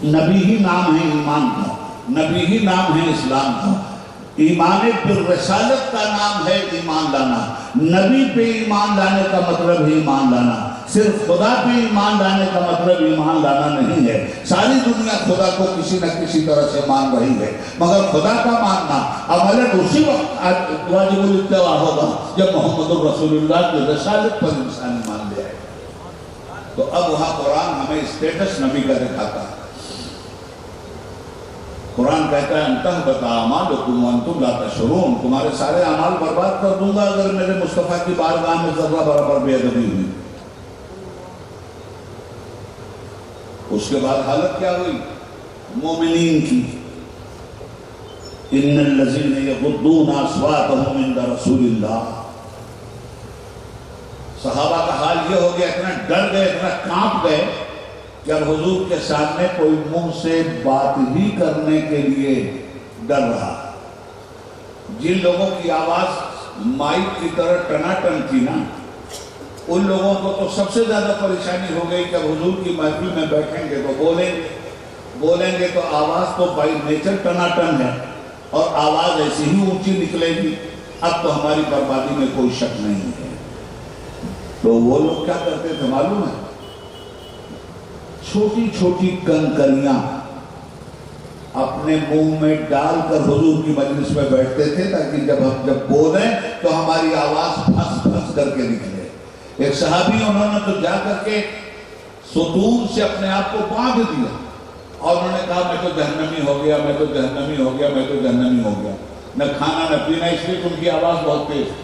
نبی ہی نام ہے ایمان کا، نبی ہی نام ہے اسلام کا، ایمان بالرسالت کا نام ہے ایمان لانا، نبی پہ ایمان لانے کا مطلب ہے ایمان لانا، صرف خدا پہ ایمان لانے کا مطلب ایمان لانا نہیں ہے۔ ساری دنیا خدا کو کسی نہ کسی طرح سے مان رہی ہے، مگر خدا کا ماننا عملاً اسی وقت واجب الاتباع ہوگا جب محمد الرسول اللہ کی رسالت پر انسان ایمان لے آئے۔ تو اب وہاں قرآن ہمیں اسٹیٹس نبی کا دکھاتا ہے۔ قرآن کہتا ہے انتہبط اعمالکم وانتم لا تشعرون، تمہارے سارے اعمال برباد کر دوں گا اگر میرے مصطفیٰ کی بارگاہ میں ذرہ برابر بے ادبی ہوئی۔ اس کے بعد حالت کیا ہوئی مومنین کی؟ ان الذین یغضون اصواتهم عند رسول اللہ، صحابہ کا حال یہ ہو گیا، اتنا ڈر گئے، اتنا کانپ گئے، جب حضور کے سامنے کوئی منہ سے بات ہی کرنے کے لیے ڈر رہا۔ جن لوگوں کی آواز مائک کی طرح ٹناٹن تھی نا، ان لوگوں کو تو سب سے زیادہ پریشانی ہو گئی کہ حضور کی محفل میں بیٹھیں گے تو بولیں گے تو آواز تو بائی نیچر ٹناٹن ہے اور آواز ایسی ہی اونچی نکلے گی، اب تو ہماری بربادی میں کوئی شک نہیں ہے۔ تو وہ لوگ کیا کرتے تھے معلوم ہے؟ چھوٹی چھوٹی کنکریاں اپنے منہ میں ڈال کر حضور کی مجلس میں بیٹھتے تھے تاکہ جب ہم بولیں تو ہماری آواز پھنس پھنس کر کے نکلے۔ ایک صحابی انہوں نے تو جا کر کے ستون سے اپنے آپ کو باندھ دیا اور انہوں نے کہا میں تو جہنمی ہو گیا، میں تو جہنمی ہو گیا، میں تو جہنمی ہو گیا، نہ کھانا نہ پینا، اس لیے ان کی آواز بہت تیز۔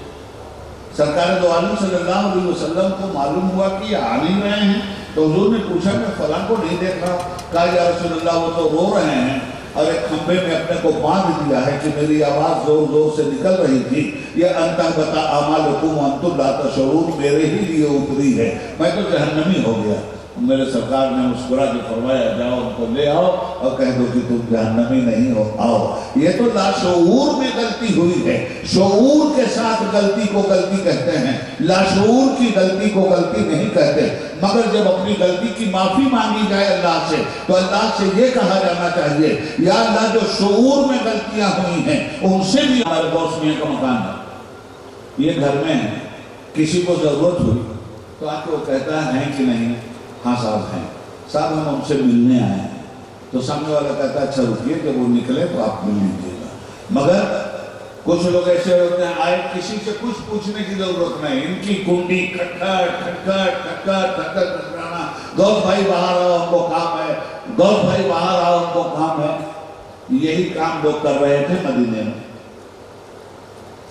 سرکار دو عالم صلی اللہ علیہ وسلم کو معلوم ہوا کہ یہ آ نہیں رہے ہیں، تو حضور نے پوچھا میں فلاں کو نہیں دیکھ رہا، کہا یا رسول اللہ وہ تو رو رہے ہیں اور ایک کھمبے میں اپنے کو باندھ دیا ہے کہ میری آواز زور زور سے نکل رہی تھی، یہ انتہبط اعمالکم وانتم لا تشعرون میرے ہی لیے اتری ہے، میں تو جہنمی ہو گیا۔ میرے سرکار نے مسکرا کے فرمایا جاؤ ان کو لے آؤ اور کہہ دو کہ تم جہنمی نہیں ہو، آؤ۔ یہ تو لاشعور میں غلطی ہوئی ہے، شعور کے ساتھ غلطی کو غلطی کہتے ہیں، لاشعور کی غلطی کو غلطی نہیں کہتے۔ مگر جب اپنی غلطی کی معافی مانگی جائے اللہ سے تو اللہ سے یہ کہا جانا چاہیے یا اللہ جو شعور میں غلطیاں ہوئی ہیں ان سے بھی۔ ہمارے دوست میاں کا مکان ہے، یہ گھر میں ہے، کسی کو ضرورت ہوئی تو آ کے وہ کہتا ہے ہیں کہ نہیں؟ ہاں صاحب ہیں، صاحب ہم ان سے ملنے آئے ہیں، تو سامنے والا کہتا ہے اچھا رکیے جب وہ نکلے تو آپ مل لیجیے گا۔ مگر کچھ لوگ ایسے ہوتے ہیں آئے کسی سے کچھ پوچھنے کی ضرورت نہیں، ان کی کنڈی کھٹکھٹ کھٹکھٹ کھٹکھٹ کھٹکھٹ کھٹکھٹانا، غوث بھائی باہر آؤ ہم کو کام ہے، غوث بھائی باہر آؤ ہم کو کام ہے۔ یہی کام لوگ کر رہے تھے مدینے میں۔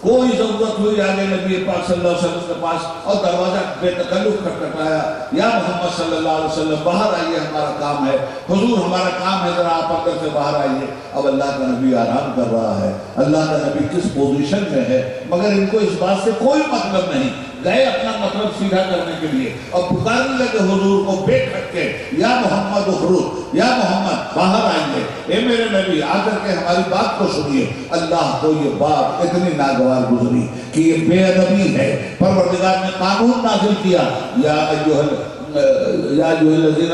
کوئی ضرورت ہوئی آگے نبی پاک صلی اللہ علیہ وسلم کے پاس اور دروازہ بے تکلف کھٹکھٹایا، یا محمد صلی اللہ علیہ وسلم باہر آئیے ہمارا کام ہے، حضور ہمارا کام ہے ذرا آپ اندر سے باہر آئیے۔ اب اللہ کا نبی آرام کر رہا ہے، اللہ کا نبی کس پوزیشن میں ہے، مگر ان کو اس بات سے کوئی مطلب نہیں، گئے اپنا مطلب سیدھا کرنے کے لیے اور پکارنے لگے حضور کو بے کھٹ کے یا محمد اخرج، یا محمد باہر آئیے، اے میرے نبی آ کر کے ہماری بات کو سنیے۔ اللہ کو یہ بات اتنی ناگوار گزری کہ یہ بے ادبی ہے، پروردگار نے قانون نازل کیا یا ایھا الذین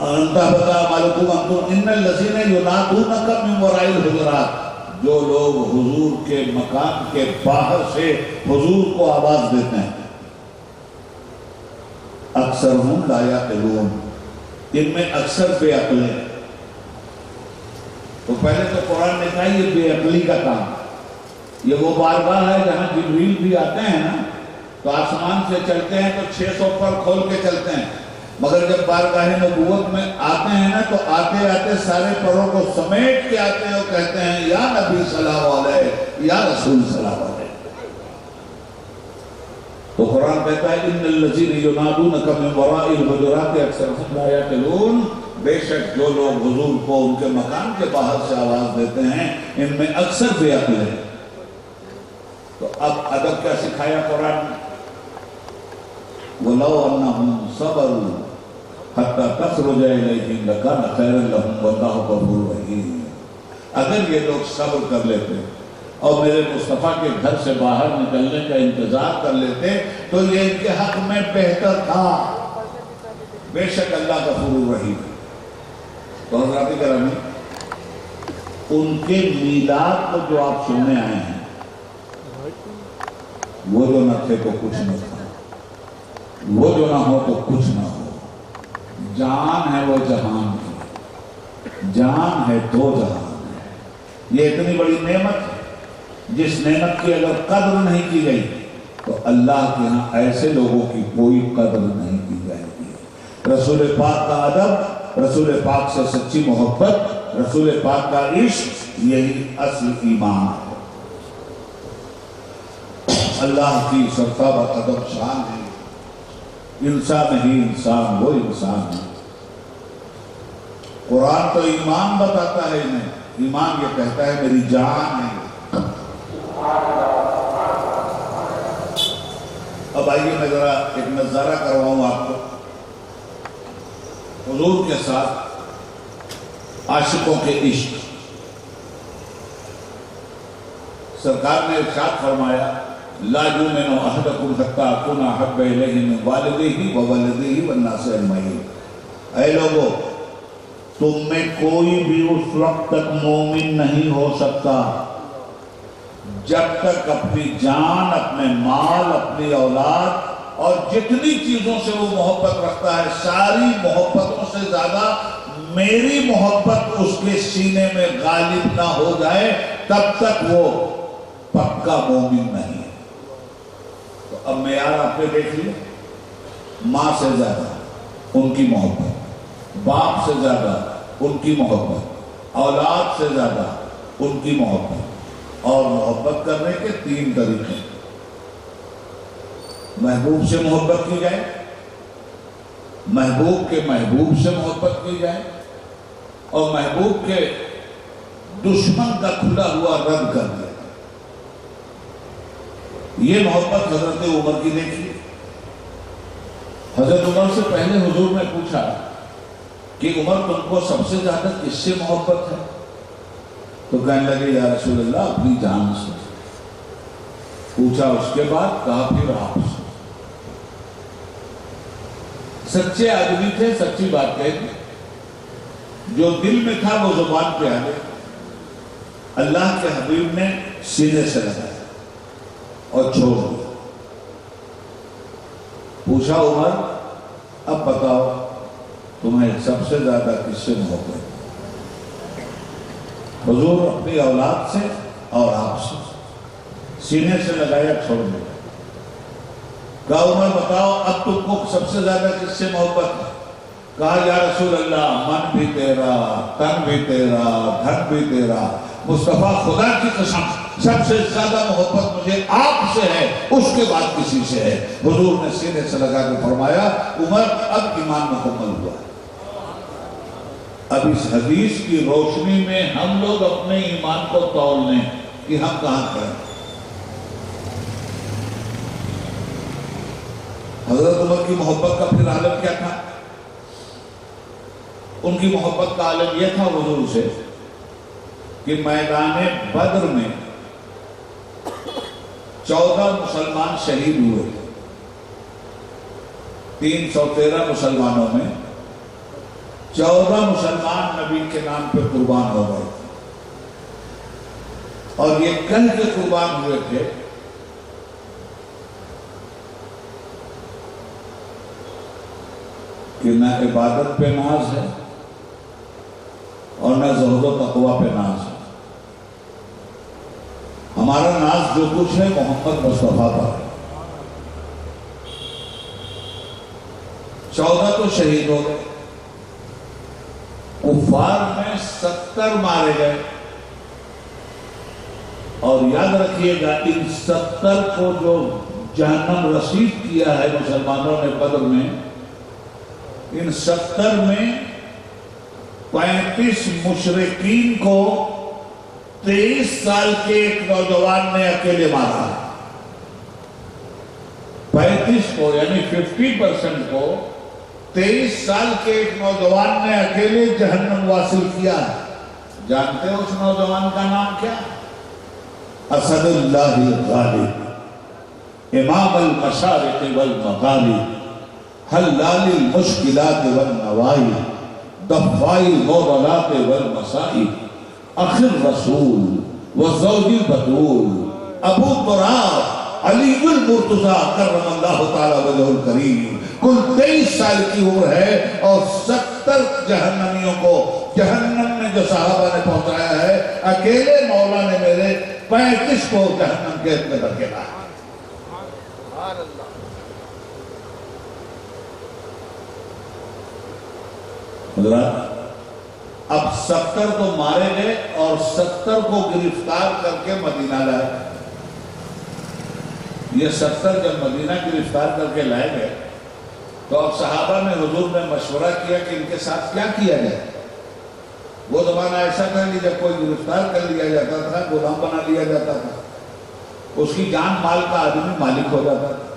انتہبط اعمالکم ان الذین ینادونک من وراء الحجرات، جو لوگ حضور کے مکان کے باہر سے حضور کو آواز دیتے ہیں، اکثرهم لا یعقلون، ان میں اکثر بے عقل ہیں۔ تو پہلے تو قرآن نے کہا یہ بے عقلی کا کام، یہ وہ بارگاہ ہے جہاں جبریل بھی آتے ہیں نا، تو آسمان سے چلتے ہیں تو 600 پر کھول کے چلتے ہیں، مگر جب بارگاہ نبوت میں آتے ہیں نا تو آتے آتے سارے پروں کو سمیٹ کے آتے ہیں اور کہتے ہیں یا نبی سلام علیہ، یا رسول سلام علیہ۔ تو قرآن کہتا ہے ان الذین ینادونک من وراء الحجرات اکثرهم لا یعقلون، بے شک جو لوگ حضور کو ان کے مکان کے باہر سے آواز دیتے ہیں ان میں اکثر بے عقل ہے۔ تو اب ادب کیا سکھایا قرآن نے؟ وَلَوْ أَنَّهُمْ صَبَرُوا حَتَّى تَخْرُجَ إِلَيْهِمْ لَكَانَ خَيْرًا لَهُمْ وَاللَّهُ غَفُورٌ رَحِيمٌ۔ اگر یہ لوگ صبر کر لیتے اور میرے مصطفیٰ کے گھر سے باہر نکلنے کا انتظار کر لیتے تو یہ ان کے حق میں بہتر تھا، بے شک اللہ غفور رحیم۔ تو حضرات گرامی، ان کے میلاد کو جو آپ سننے آئے ہیں، وہ جو نہ تھے تو کچھ نہ تھا، وہ جو نہ ہو تو کچھ نہ ہو، جان ہے وہ جہان کی، جان ہے تو جہان ہے۔ یہ اتنی بڑی نعمت ہے، جس نعمت کی اگر قدر نہیں کی گئی تو اللہ کے ہاں ایسے لوگوں کی کوئی قدر نہیں کی جائے گی۔ رسول پاک کا ادب، رسول پاک سے سچی محبت، رسول پاک کا عشق، یہی اصل ایمان ہے۔ اللہ کی سرتابہ ادب شان ہے، انسان ہی انسان وہ انسان ہے۔ قرآن تو ایمان بتاتا ہے انہیں، ایمان یہ کہتا ہے میری جان ہے۔ اب آئیے میں ذرا ایک نظارہ کرواؤں آپ کو حضور کے ساتھ عاشقوں کے عشق۔ سرکار نے ارشاد فرمایا لا یؤمن احدکم حتی اکون احب الیہ من والدہ وولدہ والناس اجمعین۔ اے لوگو، تم میں کوئی بھی اس وقت تک مومن نہیں ہو سکتا جب تک اپنی جان، اپنے مال، اپنی اولاد اور جتنی چیزوں سے وہ محبت رکھتا ہے، ساری محبتوں سے زیادہ میری محبت اس کے سینے میں غالب نہ ہو جائے تب تک وہ پکا مومن نہیں ہے۔ تو اب معیار آپ نے دیکھ لیا، ماں سے زیادہ ان کی محبت، باپ سے زیادہ ان کی محبت، اولاد سے زیادہ ان کی محبت، اور محبت کرنے کے 3 طریقے۔ محبوب سے محبت کی جائے، محبوب کے محبوب سے محبت کی جائے، اور محبوب کے دشمن کا کھلا ہوا رد کر دیا۔ یہ محبت حضرت عمر کی دیکھی۔ حضرت عمر سے پہلے حضور نے پوچھا کہ عمر تم کو سب سے زیادہ کس سے محبت ہے؟ تو کہنے لگے یا رسول اللہ اپنی جان سے۔ پوچھا اس کے بعد، کہا پھر آپ سے۔ سچے آدمی تھے، سچی بات کہتے، جو دل میں تھا وہ زبان پہ آ گیا۔ اللہ کے حبیب نے سینے سے لگایا اور چھوڑ دیا۔ پوچھا عمر اب بتاؤ تمہیں سب سے زیادہ کس سے محبت ہے؟ حضور اپنی اولاد سے اور آپ سے، سینے سے لگایا، چھوڑ دیا۔ کہا عمر بتاؤ اب تم کو سب سے زیادہ کس سے محبت ہے؟ کہا یا رسول اللہ من بھی تیرا، تن بھی تیرا، دھن بھی تیرا۔ مصطفیٰ خدا کی قسم سب سے زیادہ محبت مجھے آپ سے ہے، اس کے بعد کسی سے ہے۔ حضور نے سینے سے لگا کے فرمایا عمر اب ایمان مکمل ہوا ہے۔ اب اس حدیث کی روشنی میں ہم لوگ اپنے ایمان کو تول لیں کہ ہم کہاں کریں۔ حضرت عمر کی محبت کا پھر عالم کیا تھا؟ ان کی محبت کا عالم یہ تھا حضور سے کہ میدان بدر میں 14 مسلمان شہید ہوئے، 313 مسلمانوں میں 14 مسلمان نبی کے نام پہ قربان ہو گئے۔ اور یہ کہہ کے قربان ہوئے تھے کہ نہ عبادت پہ ناز ہے اور نہ زہد و تقوی پہ ناز ہے، ہمارا ناز جو کچھ ہے محمد مصطفیٰ پر ہے۔ 14 تو شہید ہو گئے، کفار میں 70 مارے گئے، اور یاد رکھیے گا ان 70 کو جو جہنم رسید کیا ہے مسلمانوں نے بدر میں، ان 70 میں 35 مشرکین کو 23 سال کے ایک نوجوان نے اکیلے مارا، 35 کو یعنی 50% کو 23 سال کے ایک نوجوان نے اکیلے جہنم واصل کیا ہے۔ جانتے ہو اس نوجوان کا نام کیا؟ اسد اللہ الغالب، امام المشارق والمغارب، حلال المشکلات والنوائی، دفاع المعضلات والمصائب، اخ الرسول والزوج البتول، ابو تراب علی المرتضیٰ کرم اللہ تعالی وجہ الکریم۔ کل 23 سال کی عمر ہے اور 70 جہنمیوں کو جہنم میں جو صحابہ نے پہنچایا ہے، اکیلے مولا نے میرے 35 کو جہنم کے اندر دھکیلا ہے۔ حضرات اب 70 تو مارے گئے اور 70 کو گرفتار کر کے مدینہ لائے۔ یہ 70 جب مدینہ گرفتار کر کے لائے گئے تو اب صحابہ نے حضور نے مشورہ کیا کہ ان کے ساتھ کیا کیا جائے۔ وہ زمانہ ایسا تھا کہ جب کوئی گرفتار کر لیا جاتا تھا، غلام بنا لیا جاتا تھا، اس کی جان مال کا آدمی مالک ہو جاتا تھا۔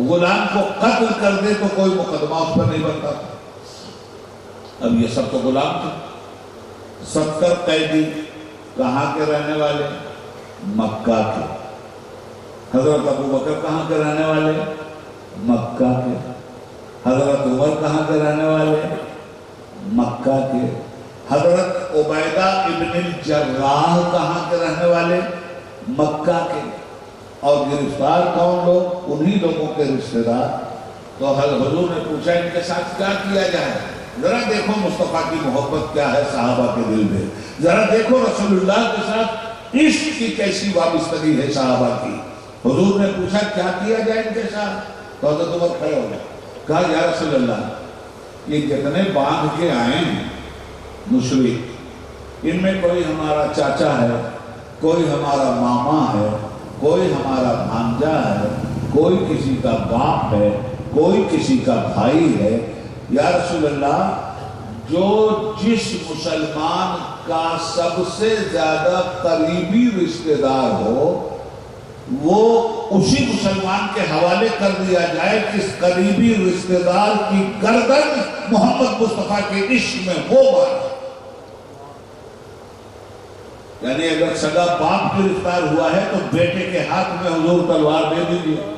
غلام کو قتل کر دے تو کوئی مقدمہ اس پر نہیں بنتا تھا۔ اب یہ سب تو غلام تھے۔ 70 قیدی کہاں کے رہنے والے؟ مکہ کے۔ حضرت ابو بکر کہاں کے رہنے والے؟ مکہ کے۔ حضرت عمر کہاں کے رہنے والے؟ مکہ کے۔ حضرت عبیدہ ابن الجراح کہاں کے رہنے والے؟ مکہ کے۔ اور گرفتار کون لوگ؟ انہی لوگوں کے رشتہ دار۔ تو حضور نے پوچھا ان کے ساتھ کیا کیا جائے؟ ذرا دیکھو مصطفیٰ کی محبت کیا ہے صحابہ کے دل میں، ذرا دیکھو رسول اللہ کے ساتھ عشق کی کیسی وابستگی ہے صحابہ کی۔ حضور نے پوچھا کیا کیا جائے ان کے ساتھ؟ تو حضرت عمر کھڑے ہو گئے، کہا یا رسول اللہ یہ کتنے باندھ کے آئے ہیں مشرک، ان میں کوئی ہمارا چاچا ہے، کوئی ہمارا ماما ہے، کوئی ہمارا بھانجا ہے، کوئی کسی کا باپ ہے، کوئی کسی کا بھائی ہے۔ یا رسول اللہ جو جس مسلمان کا سب سے زیادہ قریبی رشتہ دار ہو وہ اسی مسلمان کے حوالے کر دیا جائے کہ اس قریبی رشتہ دار کی گردن محمد مصطفیٰ کے عشق میں وہ بات۔ یعنی اگر سگا باپ گرفتار ہوا ہے تو بیٹے کے ہاتھ میں حضور تلوار دے دیجیے۔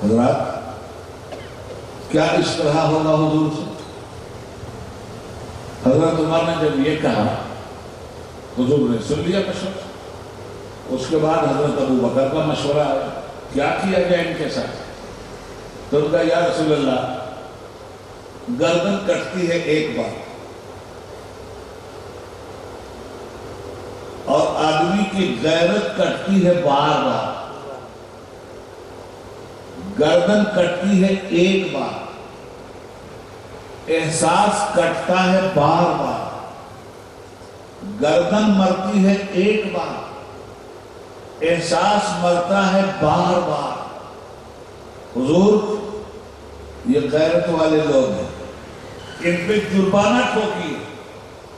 حضرات کیا اس طرح ہوگا حضور سے؟ حضرت عمر نے جب یہ کہا حضور نے سن لیا مشورہ۔ اس کے بعد حضرت ابو بکر کا مشورہ آیا کیا کیا جائے ان کے ساتھ؟ تو کہا یا رسول اللہ گردن کٹتی ہے ایک بار اور آدمی کی غیرت کٹتی ہے بار بار۔ گردن کٹتی ہے ایک بار، احساس کٹتا ہے بار بار۔ گردن مرتی ہے ایک بار، احساس مرتا ہے بار بار۔ حضور یہ غیرت والے لوگ ہیں، ان پہ جرمانہ ٹھوکیے۔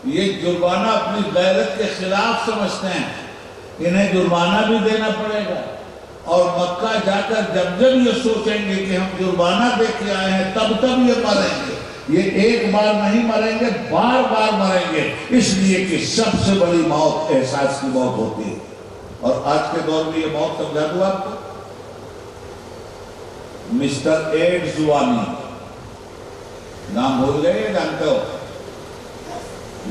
یہ جرمانہ اپنی غیرت کے خلاف سمجھتے ہیں، انہیں جرمانہ بھی دینا پڑے گا۔ اور مکہ جا کر جب یہ سوچیں گے کہ ہم جرمانہ دے کے آئے ہیں تب یہ مریں گے۔ یہ ایک بار نہیں مریں گے، بار بار مریں گے، اس لیے کہ سب سے بڑی موت احساس کی موت ہوتی ہے۔ اور آج کے دور میں یہ موت سمجھا دوں آپ کو، مسٹر ایڈز وانی نام بھول گئے، جانتے ہو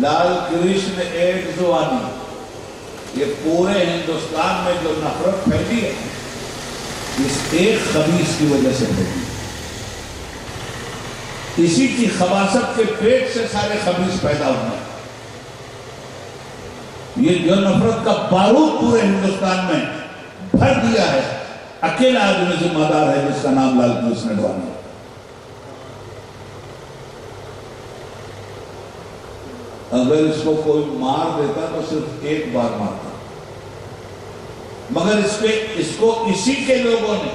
لال کرشن ایڈز وانی، یہ پورے ہندوستان میں جو نفرت پھیلی ہے اس ایک خبیث کی وجہ سے پھیلی، اسی کی خباثت کے پیٹ سے سارے خبیث پیدا ہوئے۔ یہ جو نفرت کا بارود پورے ہندوستان میں بھر دیا ہے، اکیلا آدمی ذمہ دار ہے جس کا نام لال کرشن اڈوانی ہے۔ اگر اس کو کوئی مار دیتا تو صرف ایک بار مارتا، مگر اس کو اسی کے لوگوں نے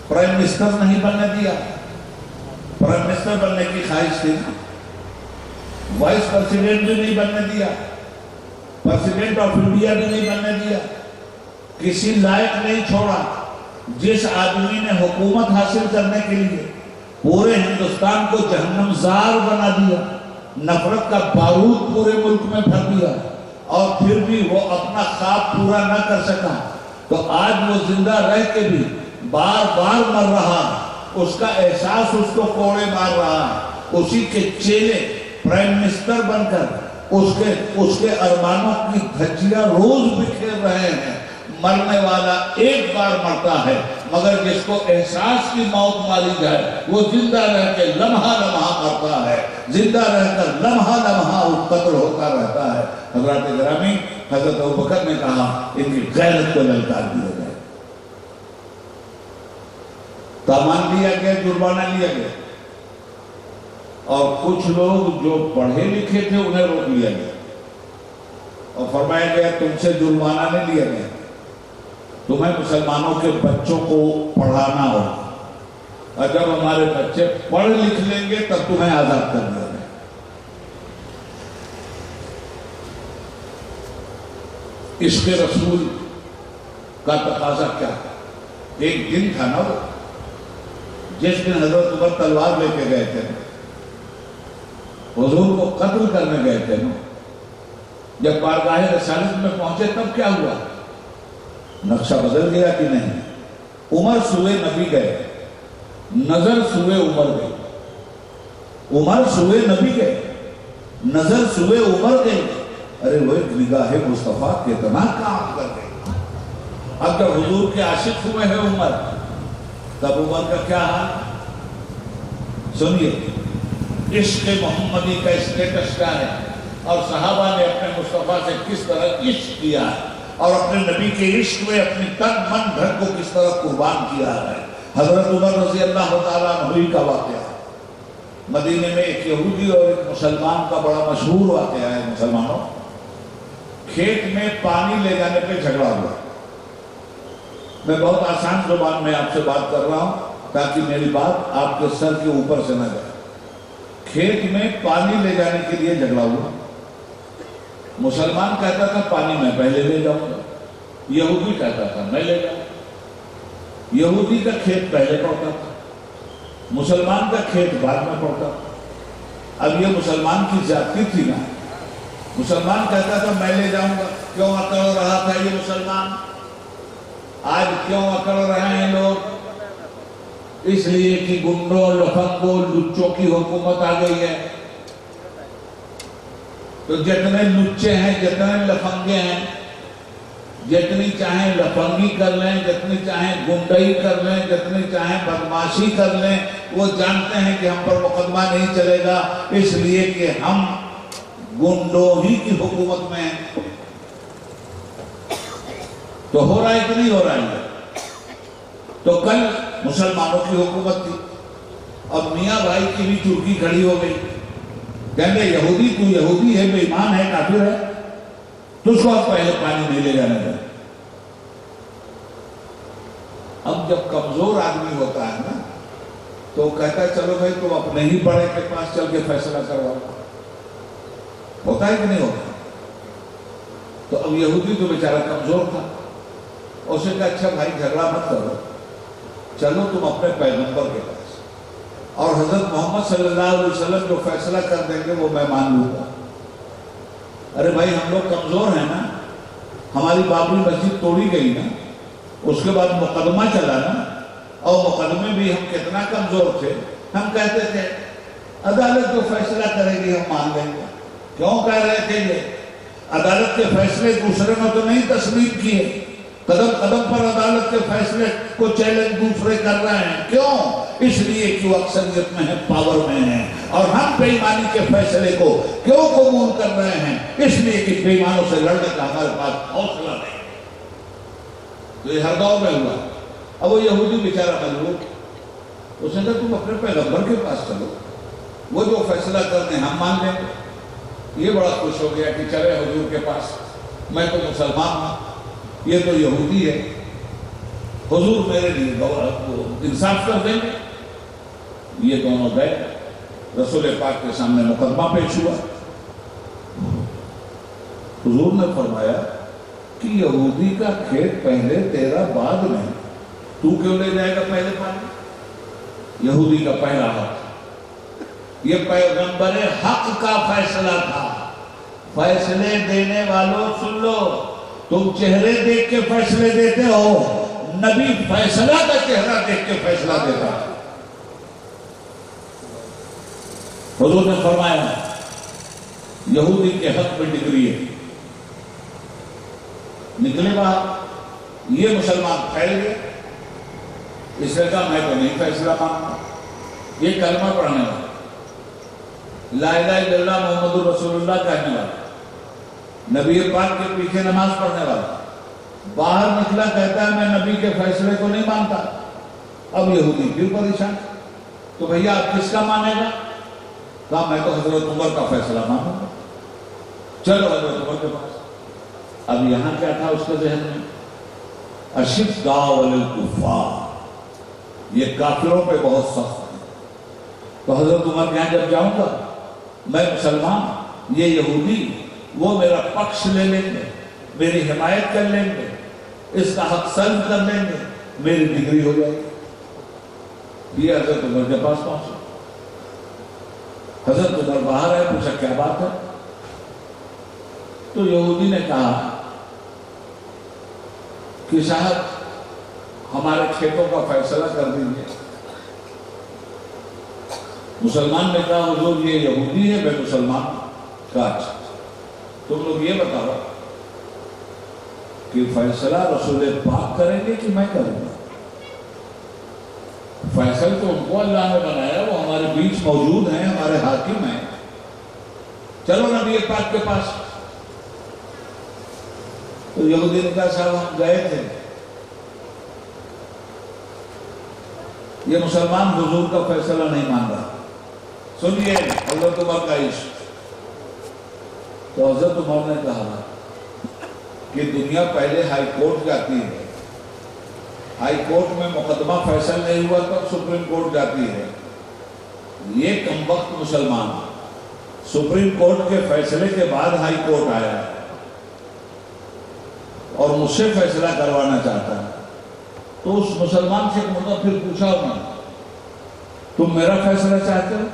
پرائم منسٹر نہیں بننے دیا۔ پرائم منسٹر بننے کی خواہش تھی، وائس پریزیڈنٹ بھی نہیں بننے دیا، پریزیڈنٹ آف انڈیا بھی نہیں بننے دیا، کسی لائق نہیں چھوڑا۔ جس آدمی نے حکومت حاصل کرنے کے لیے پورے ہندوستان کو جہنم زار بنا دیا، نفرت کا بارود پورے ملک میں بھر دیا، اور پھر بھی وہ اپنا خواب پورا نہ کر سکا، تو آج وہ زندہ رہ کے بھی بار بار مر رہا، اس کا احساس اس کو کوڑے مار رہا، اسی کے چیلے پرائم منسٹر بن کر اس کے ارمانوں کی دھجیاں روز بکھیر رہے ہیں۔ مرنے والا ایک بار مرتا ہے، مگر جس کو احساس کی موت ماری جائے وہ زندہ رہ کے لمحہ لمحہ مرتا ہے، زندہ رہ کر لمحہ لمحہ قتل ہوتا رہتا ہے۔ حضرات گرامی، حضرت ابوبکر نے کہا ان کی غیرت کو للکار دیا جائے، تاوان لیا گیا، جرمانہ لیا گیا، اور کچھ لوگ جو پڑھے لکھے تھے انہیں روک لیا گیا اور فرمایا گیا تم سے جرمانہ نہیں لیا گیا، تمہیں مسلمانوں کے بچوں کو پڑھانا ہوگا، اور جب ہمارے بچے پڑھ لکھ لیں گے تب تمہیں آزاد کر دیا جائے۔ عشق رسول کا تقاضا کیا ہے؟ ایک دن تھا نا وہ جس دن حضرت عمر تلوار لے کے گئے تھے، حضور کو قتل کرنے گئے تھے نا، جب بارگاہ رسالت میں پہنچے تب کیا ہوا؟ نقشہ بدل گیا کہ نہیں؟ عمر سوئے نبی گئے، نظر سوئے عمر گئی، عمر سوئے نبی گئے، نظر سوئے عمر گئی، ارے وہ نگاہ مصطفیٰ کتنا کام کر گئی۔ اب جب حضور کے عاشق ہوئے ہیں عمر، تب عمر کا کیا حال؟ سنیے عشق محمدی کا اسٹیٹس کیا ہے، اور صحابہ نے اپنے مصطفیٰ سے کس طرح عشق کیا ہے، اور اپنے نبی کے عشق میں اپنی تن من دھن کو کس طرح قربان کیا ہے۔ حضرت عمر رضی اللہ تعالیٰ عنہ کا واقعہ ہے، مدینے میں ایک یہودی اور ایک مسلمان کا بڑا مشہور واقعہ ہے۔ مسلمانوں، کھیت میں پانی لے جانے پہ جھگڑا ہوا۔ میں بہت آسان زبان میں آپ سے بات کر رہا ہوں تاکہ میری بات آپ کے سر کے اوپر سے نہ جائے۔ کھیت میں پانی لے جانے کے لیے جھگڑا ہوا، مسلمان کہتا تھا پانی میں پہلے لے جاؤں گا، یہودی کہتا تھا میں لے جاؤں گا۔ یہودی کا کھیت پہلے پڑتا تھا، مسلمان کا کھیت بعد میں پڑتا تھا۔ اب یہ مسلمان کی زیادتی تھی نا، مسلمان کہتا تھا میں لے جاؤں گا۔ کیوں اکڑ رہا تھا یہ مسلمان؟ آج کیوں اکڑ رہے ہیں لوگ؟ اس لیے کہ گنڈوں، لفنگوں، لچوں کی حکومت آ گئی ہے، تو جتنے لچے ہیں، جتنے لفنگے ہیں، جتنی چاہیں لفنگی کر لیں، جتنی چاہیں گنڈائی کر لیں، جتنی چاہیں بدماشی کر لیں، وہ جانتے ہیں کہ ہم پر مقدمہ نہیں چلے گا، اس لیے کہ ہم گنڈوں ہی کی حکومت میں ہیں۔ تو ہو رہا ہے کہ نہیں ہو رہا ہے؟ تو کل مسلمانوں کی حکومت تھی، اب میاں بھائی کی بھی چرکی کھڑی ہو گئی، کہیں گے یہودی تو یہودی ہے، بے ایمان ہے، کافر ہے، تو اس کو اب پہلے پانی نہیں لے جانے دیں۔ اب جب کمزور آدمی ہوتا ہے نا تو کہتا ہے چلو بھائی تم اپنے ہی بڑے کے پاس چل کے فیصلہ کرواؤ، ہوتا ہے کہ نہیں ہوتا؟ تو اب یہودی تو بیچارہ کمزور تھا، اسے کہا اچھا بھائی جھگڑا مت کرو، چلو تم اپنے پیغمبر کے پاس، اور حضرت محمد صلی اللہ علیہ وسلم جو فیصلہ کر دیں گے وہ میں مان لوں گا۔ ارے بھائی ہم لوگ کمزور ہیں نا، ہماری بابری مسجد توڑی گئی نا، اس کے بعد مقدمہ چلا نا، اور مقدمے بھی ہم کتنا کمزور تھے، ہم کہتے تھے عدالت جو فیصلہ کرے گی ہم مان لیں گے. کیوں کہہ رہے تھے یہ عدالت کے فیصلے دوسرے نے تو نہیں تسلیم کیے, قدم قدم پر عدالت کے فیصلے کو چیلنج دوسرے کر رہے ہیں. کیوں؟ اس لیے کہ وہ اکثریت میں ہے, پاور میں ہیں, اور ہم بے ایمانی کے فیصلے کو کیوں قبول کر رہے ہیں؟ اس لیے کہ بے ایمانوں سے لڑنے کا ہمارے پاس حوصلہ نہیں. تو یہ ہر دور میں ہوا. اب وہ یہودی بیچارہ مجبور, اس نے کہا تم اپنے پیغمبر کے پاس چلو, وہ جو فیصلہ کرتے ہیں ہم مان لیں گے. یہ بڑا خوش ہو گیا کہ چلے حضور کے پاس, میں تو مسلمان ہوں, یہ تو یہودی ہے, حضور میرے لیے انصاف کر دیں گے. یہ دونوں گئے, رسول پاک کے سامنے مقدمہ پیش ہوا. حضور نے فرمایا کہ یہودی کا کھیت پہلے تیرا بعد میں, تو کیوں لے جائے گا پہلے پانی؟ یہودی کا پہلا حق. یہ پیغمبر حق کا فیصلہ تھا. فیصلے دینے والوں سن لو, تم چہرے دیکھ کے فیصلے دیتے ہو, نبی فیصلہ کا چہرہ دیکھ کے فیصلہ دیتا. حضور نے فرمایا یہودی کے حق میں ڈگری ہے. نکلے باہر, یہ مسلمان پھیل گئے. اس نے کہا میں تو نہیں فیصلہ مانتا. یہ کلمہ پڑھنے والا, لا الہ الا اللہ محمد رسول اللہ کہنے والا, نبی پاک کے پیچھے نماز پڑھنے والا, باہر نکلا کہتا ہے میں نبی کے فیصلے کو نہیں مانتا. اب یہودی پھر پریشان, تو بھیا آپ کس کا مانے گا؟ کہا میں تو حضرت عمر کا فیصلہ مانوں گا. چلو حضرت عمر کے پاس. اب یہاں کیا تھا اس کے ذہن میں؟ اشداء علی الکفار, یہ کافروں پہ بہت سخت ہے. تو حضرت عمر کے یہاں جب جاؤں گا, میں مسلمان, یہ یہودی, وہ میرا پکش لے لیں گے, میری حمایت کر لیں گے, اس کا حق سلب کر لیں گے, میری ڈگری ہو جائے گی. یہ حضرت عمر کے پاس پہنچا. حضرت عمر باہر ہے, پوچھا کیا بات ہے؟ تو یہودی نے کہا کہ صاحب ہمارے کھیتوں کا فیصلہ کر دیجیے. مسلمان نے کہا حضور یہ یہودی ہے, میں مسلمان. کہا اچھا تم لوگ یہ بتاؤ کہ فیصلہ رسول پاک کریں گے کہ میں کروں گا؟ فیصل تو ان کو اللہ نے بنایا, وہ ہمارے بیچ موجود ہیں, ہمارے حاکم ہیں. چلو نبی پاک کے پاس. تو یہودی نے کہا صاحب ہم گئے تھے, یہ مسلمان حضور کا فیصلہ نہیں مان رہا. سنیے حضرت عمر کا عشق. تو حضرت عمر نے کہا کہ دنیا پہلے ہائی کورٹ جاتی ہے, ہائی کورٹ میں مقدمہ فیصل نہیں ہوا تو سپریم کورٹ جاتی ہے. یہ کمبخت مسلمان سپریم کورٹ کے فیصلے کے بعد ہائی کورٹ آیا اور مجھ سے فیصلہ کروانا چاہتا ہے. تو اس مسلمان سے ایک مرتبہ پھر پوچھا انہوں نے, تم میرا فیصلہ چاہتے ہو؟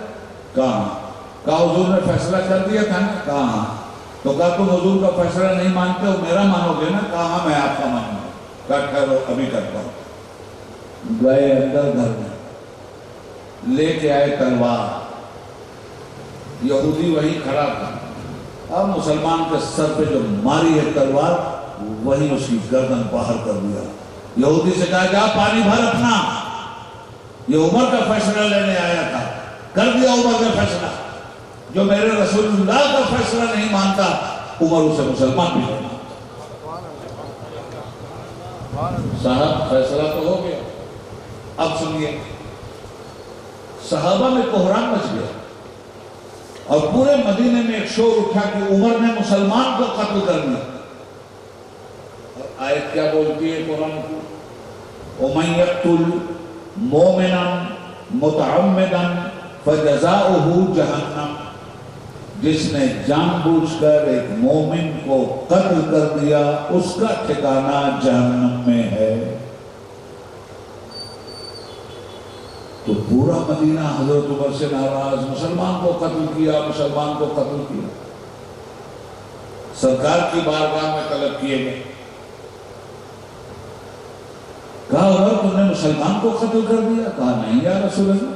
کہا حضور نے فیصلہ کر دیا تھا نا. کہا تو کہا تم حضور کا فیصلہ نہیں مانتے ہو, میرا مانو گے نا؟ کہا میں آپ کا مانوں گا. کہا ٹھہرو ابھی کرتا ہوں. گئے اندر گھر میں, لے کے آئے تلوار. یہودی وہیں کھڑا تھا. اب مسلمان کے سر پہ جو ماری ہے تلوار, وہیں اس کی گردن باہر کر دیا. یہودی سے کہا جا پانی بھر اپنا, یہ عمر کا فیصلہ لینے آیا تھا, کر دیا عمر کا فیصلہ. جو میرے رسول اللہ کا فیصلہ نہیں مانتا, عمر اسے مسلمان بھی نہیں مانتا. صاحب فیصلہ تو ہو گیا. اب سنیے, صحابہ میں کوہرام مچ گیا اور پورے مدینے میں ایک شور اٹھا کہ عمر نے مسلمان کو قتل کر دیا. آیت کیا بولتی ہے قرآن کی؟ وَمَن يَقْتُلْ مُؤْمِنًا مُتَعَمِّدًا فَجَزَاؤُهُ جَهَنَّمُ, جس نے جان بوجھ کر ایک مومن کو قتل کر دیا اس کا ٹھکانہ جہنم میں ہے. تو پورا مدینہ حضرت عمر سے ناراض, مسلمان کو قتل کیا, مسلمان کو قتل کیا. سرکار کی بارگاہ میں طلب کیے گئے. کہا عمر تم نے مسلمان کو قتل کر دیا؟ کہا نہیں یا رسول اللہ.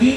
3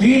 3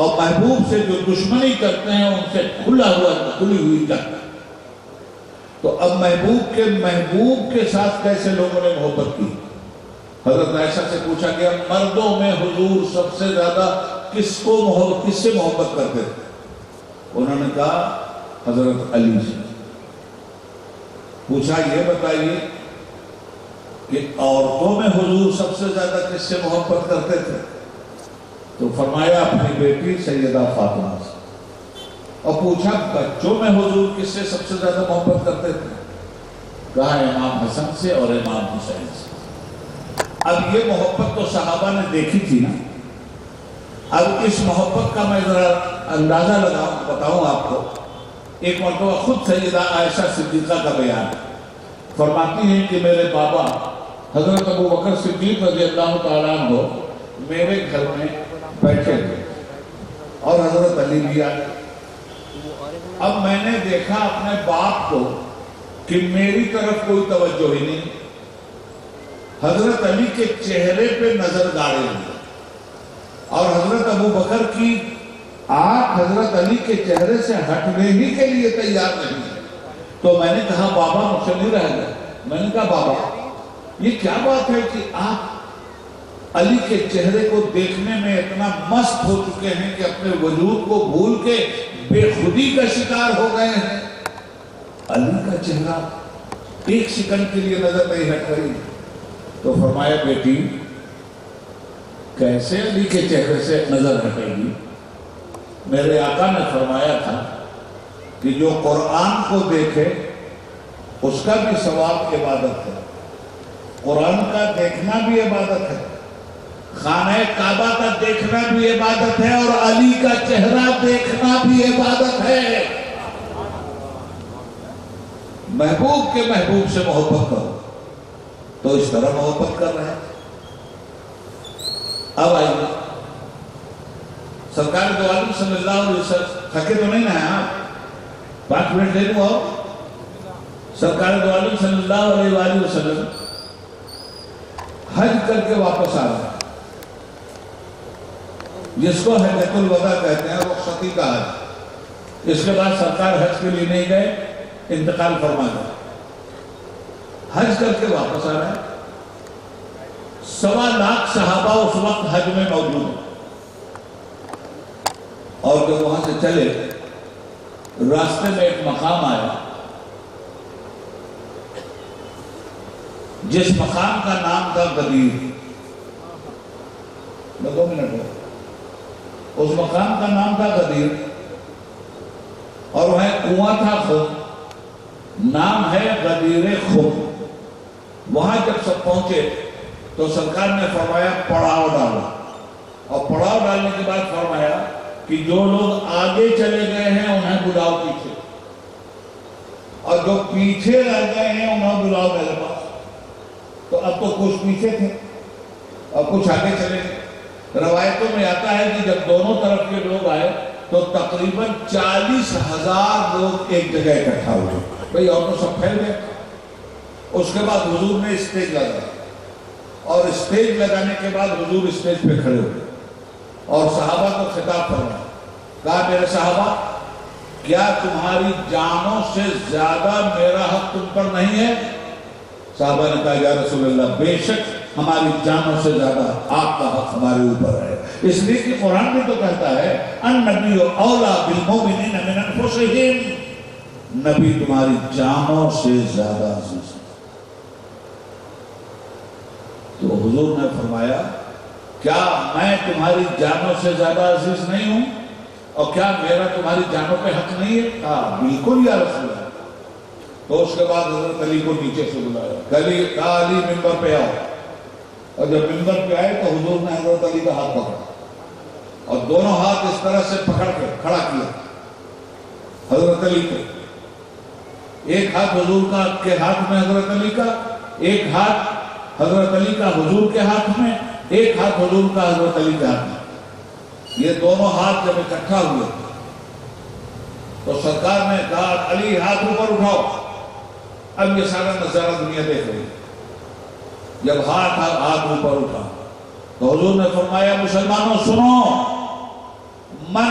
اور محبوب سے جو دشمنی کرتے ہیں ان سے کھلی ہوئی جنگ۔ تو اب محبوب کے ساتھ کیسے لوگوں نے محبت کی؟ حضرت عائشہ سے پوچھا گیا مردوں میں حضور سب سے زیادہ کس سے محبت کرتے تھے؟ انہوں نے کہا حضرت علی سے۔ پوچھا یہ بتائیے کہ عورتوں میں حضور سب سے زیادہ کس سے محبت کرتے تھے؟ تو فرمایا اپنی بیٹی سیدہ فاطمہ سے۔ اور پوچھا بچوں میں حضور کس سے سب سے زیادہ محبت کرتے تھے؟ کہا امام حسن سے اور امام حسین سے۔ اب یہ محبت تو صحابہ نے دیکھی تھی نا، اب اس محبت کا میں ذرا اندازہ بتاؤں آپ کو۔ ایک مرتبہ خود سیدہ عائشہ صدیقہ کا بیان فرماتی ہیں کہ میرے بابا حضرت ابو بکر صدیق رضی اللہ تعالیٰ عنہ میرے گھر میں بیٹھے تھے اور حضرت علی بھی آئے۔ اب میں نے دیکھا اپنے باپ کو کہ میری طرف کوئی توجہ ہی نہیں، حضرت علی کے چہرے پہ نظر گاڑے ہوئے اور حضرت ابو بکر کی آنکھ حضرت علی کے چہرے سے ہٹنے ہی کے لیے تیار نہیں ہے۔ تو میں نے کہا بابا مجھ سے نہیں رہ گئے۔ میں نے کہا بابا یہ کیا بات ہے کہ آپ علی کے چہرے کو دیکھنے میں اتنا مست ہو چکے ہیں کہ اپنے وجود کو بھول کے بے خودی کا شکار ہو گئے ہیں؟ علی کا چہرہ ایک سیکنڈ کے لیے نظر نہیں ہٹ رہی۔ تو فرمایا بیٹی کیسے علی کے چہرے سے نظر ہٹے گی؟ میرے آقا نے فرمایا تھا کہ جو قرآن کو دیکھے اس کا بھی ثواب عبادت ہے، قرآن کا دیکھنا بھی عبادت ہے، خانہ کعبہ کا دیکھنا بھی عبادت ہے، اور علی کا چہرہ دیکھنا بھی عبادت ہے۔ محبوب کے محبوب سے محبت کرو تو اس طرح محبت کر رہے ہیں۔ اب آئیے سرکار دو عالم صلی اللہ علیہ وسلم، تھکے تو نہیں نا آپ؟ 5 منٹ دے دوں آؤ۔ سرکار دو عالم صلی اللہ علیہ وآلہ وسلم حج کر کے واپس آ رہے ہیں، جس کو حجۃ الوداع کہتے ہیں، رخصتی کا حج۔ اس کے بعد سرکار حج کے لیے نہیں گئے، انتقال فرما گئے۔ حج کر کے واپس آ رہے ہیں، 1.25 لاکھ صحابہ اس وقت حج میں موجود ہیں، اور جب وہاں سے چلے راستے میں ایک مقام آیا جس مقام کا نام تھا غدیر۔ 2 منٹ ہو، اس مقام کا نام تھا غدیر، اور وہاں کنواں تھا خم، نام ہے غدیر خم۔ وہاں جب سب پہنچے تو سرکار نے فرمایا پڑاؤ ڈالا، اور پڑاؤ ڈالنے کے بعد فرمایا کہ جو لوگ آگے چلے گئے ہیں انہیں بلاؤ پیچھے، اور جو پیچھے رہ گئے ہیں انہیں بلاؤ میرے پاس۔ تو اب تو کچھ پیچھے تھے اور کچھ آگے چلے گئے۔ روایتوں میں آتا ہے کہ جب دونوں طرف کے لوگ آئے تو تقریباً 40,000 لوگ ایک جگہ اکٹھا ہوئے، بھئی اور تو سب پھیل گئے۔ اس کے بعد حضور نے اسٹیج لگایا، اور اسٹیج لگانے کے بعد حضور اسٹیج پہ کھڑے ہوئے اور صحابہ کو خطاب فرمایا، کہا میرے صحابہ کیا تمہاری جانوں سے زیادہ میرا حق تم پر نہیں ہے؟ صحابہ نے کہا یا رسول اللہ بے شک ہماری جانوں سے زیادہ آپ کا حق ہمارے اوپر ہے، اس لیے کہ قرآن میں تو کہتا ہے النبی اولیٰ بالمؤمنین من انفسہم، نبی تمہاری جانوں سے زیادہ عزیز ہے۔ تو حضور نے فرمایا کیا میں تمہاری جانوں سے زیادہ عزیز نہیں ہوں، اور کیا میرا تمہاری جانوں پہ حق نہیں ہے؟ کہا بالکل یا رسول اللہ۔ تو اس کے بعد حضرت علی کو نیچے سے بلایا، کہا علی ممبر پہ آؤ، اور جب ممبر پہ آئے تو حضور نے حضرت علی کا ہاتھ پکڑا اور دونوں ہاتھ اس طرح سے پکڑ کے کھڑا کیا حضرت علی کو، ایک ہاتھ حضور کے ہاتھ میں حضرت علی کا، ایک ہاتھ حضرت علی کا حضور کے ہاتھ میں، ایک ہاتھ حضور کا حضرت علی کے ہاتھ میں۔ یہ دونوں ہاتھ جب اکٹھا ہوئے تو سرکار نے کہا علی ہاتھ اوپر اٹھاؤ۔ اب یہ سارا نظارہ دنیا دیکھ رہی، جب ہاتھ اوپر اٹھا تو حضور نے فرمایا مسلمانوں سنو، من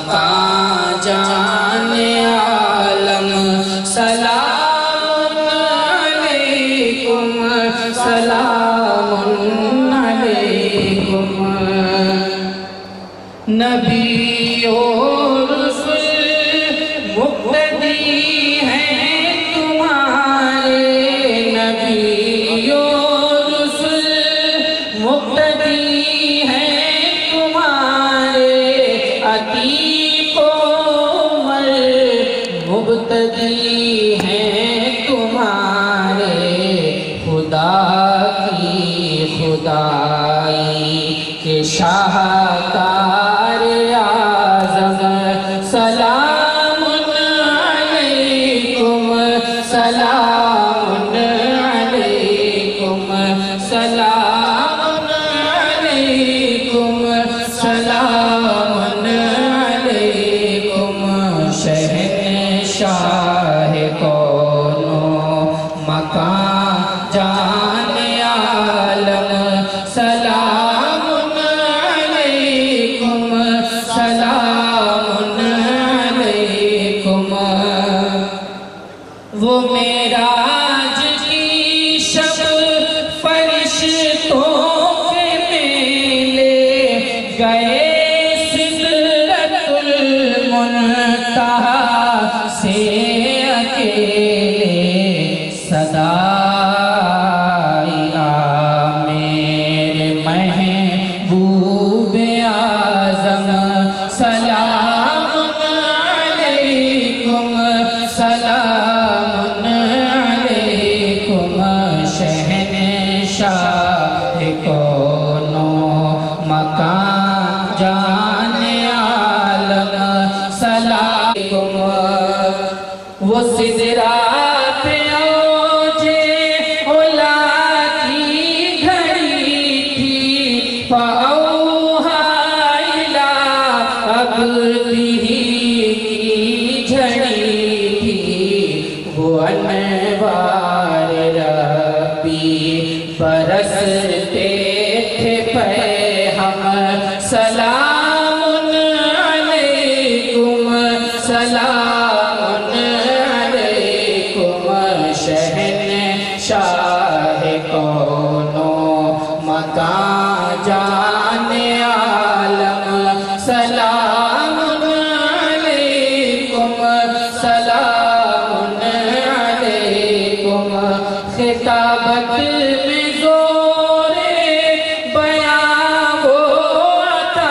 مکان جان عالم سلام علیکم سلام علیکم نبی اور رسول مقتدی ہیں تمہارے نبی اور رسول مقتدی ہیں تمہارے عتیق و عمر مبتدی ہیں تمہارے خدا کی خدائی کے شاہکار اعظم سلام علیکم سلام علیکم سلام علیکم سلام علیکم شہنشاہ کون و مکان جان عالم سلام علیکم سلام علیکم وہ معراج کی شب فرشتوں کے میلے گئے سدرۃ المنتہا سے اکیلے صدا میرے محبوب اعظم سلام علیکم سلام علیکم شہنشاہ کون و مکان جان عالم سلام علیکم وہ سدرا پہ اوجے اولا کی گھڑی تھی فاوحا الی عبدہ کی جھڑی تھی وہ انوار ربی برستے تھے پہ ہم سلام علیکم سلام علیکم شہنشاہ کون و مکان جان عالم سلام علیکم سلام علیکم خطابت میں زور بیاں وہ عطا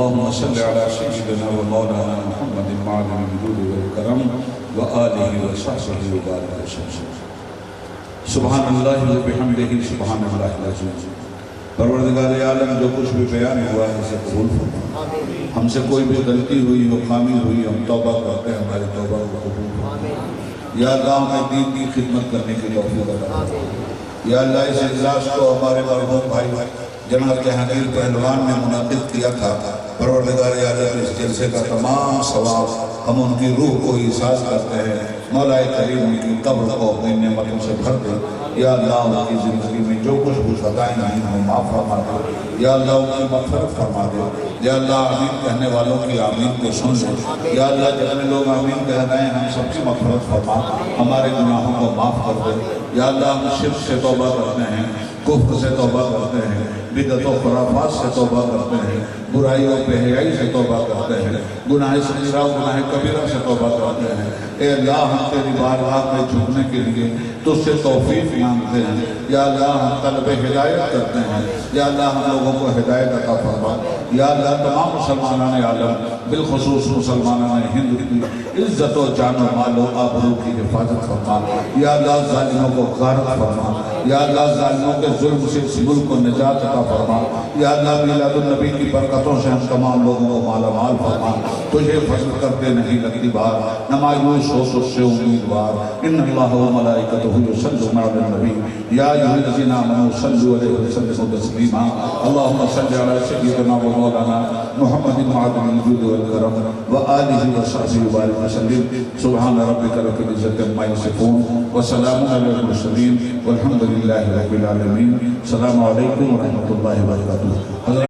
اللهم صل على سيدنا ومولانا محمد معدن الجود والكرم وآله وصحبه وبارك وسلم سبحان اللہ وبحمدہ سبحان اللہ العظیم پروردگار عالم جو کچھ بھی بیان ہوا ہے اسے قبول فرما ہم سے کوئی بھی غلطی ہوئی ہو خامی ہوئی ہم توبہ کرتے ہیں ہماری توبہ کو قبول فرما یا اللہ ہمیں دین کی خدمت کرنے کی توفیق عطا فرما یا اللہ اس اجلاس کو ہمارے مرحوم بھائی جناب جہانگیر پہلوان نے منعقد کیا تھا پروردگار عالم اس جلسے کا تمام ثواب ہم ان کی روح کو احساس کرتے ہیں مولا کریم ان کی قبر کو اپنی نعمتوں سے بھر دے یا اللہ ان کی زندگی میں جو کچھ بھی خطائیں نہیں ہوں معاف فرما دے یا اللہ ان کی مغفرت فرما دے یا اللہ آمین کہنے والوں کی آمین کو سن لے یا اللہ جتنے لوگ آمین کہہ رہے ہیں ہم سب کی مغفرت فرما ہمارے گناہوں کو معاف کر دے یا اللہ ہم شرک سے توبہ کرتے ہیں کفر سے توبہ کرتے ہیں بدعت و خرافات سے توبہ کرتے ہیں برائی و بے حیائی سے توبہ کرتے ہیں گناہ صغیرہ و گناہ کبیرہ سے توبہ کرتے ہیں اے اللہ ہم تیری بارگاہ میں جھکنے کے لیے تجھ سے توفیق مانگتے ہیں یا اللہ ہم طلب ہدایت کرتے ہیں یا اللہ ہم لوگوں کو ہدایت عطا فرما یا اللہ تمام مسلمانان عالم بالخصوص مسلمانان ہند کی عزت و جان و مال و آبرو کی حفاظت فرما یا اللہ ظالموں کو غارت فرما یا اللہ ظالموں کے ظلم سے اس ملک کو نجات عطا فرما یا اللہ میلاد النبی کی برکتوں سے ہم تمام لوگوں کو مالا مال فرما تجھے فضل کرتے نہیں لگتی بار نہ مایوس ہو سو سے امیدوار ان اللہ و ملائکتہ یصلون علی النبی یا ایھا الذین آمنوا صلوا علیہ وسلموا تسلیما اللهم صل علی سیدنا و مولانا محمد معدن الجود والکرم وآلہ وصحبہ وبارک وسلم سبحان ربک رب العزۃ عما یصفون وسلام علی المرسلین والحمد للہ رب العالمین السلام علیکم ورحمۃ اللہ وبرکاتہ.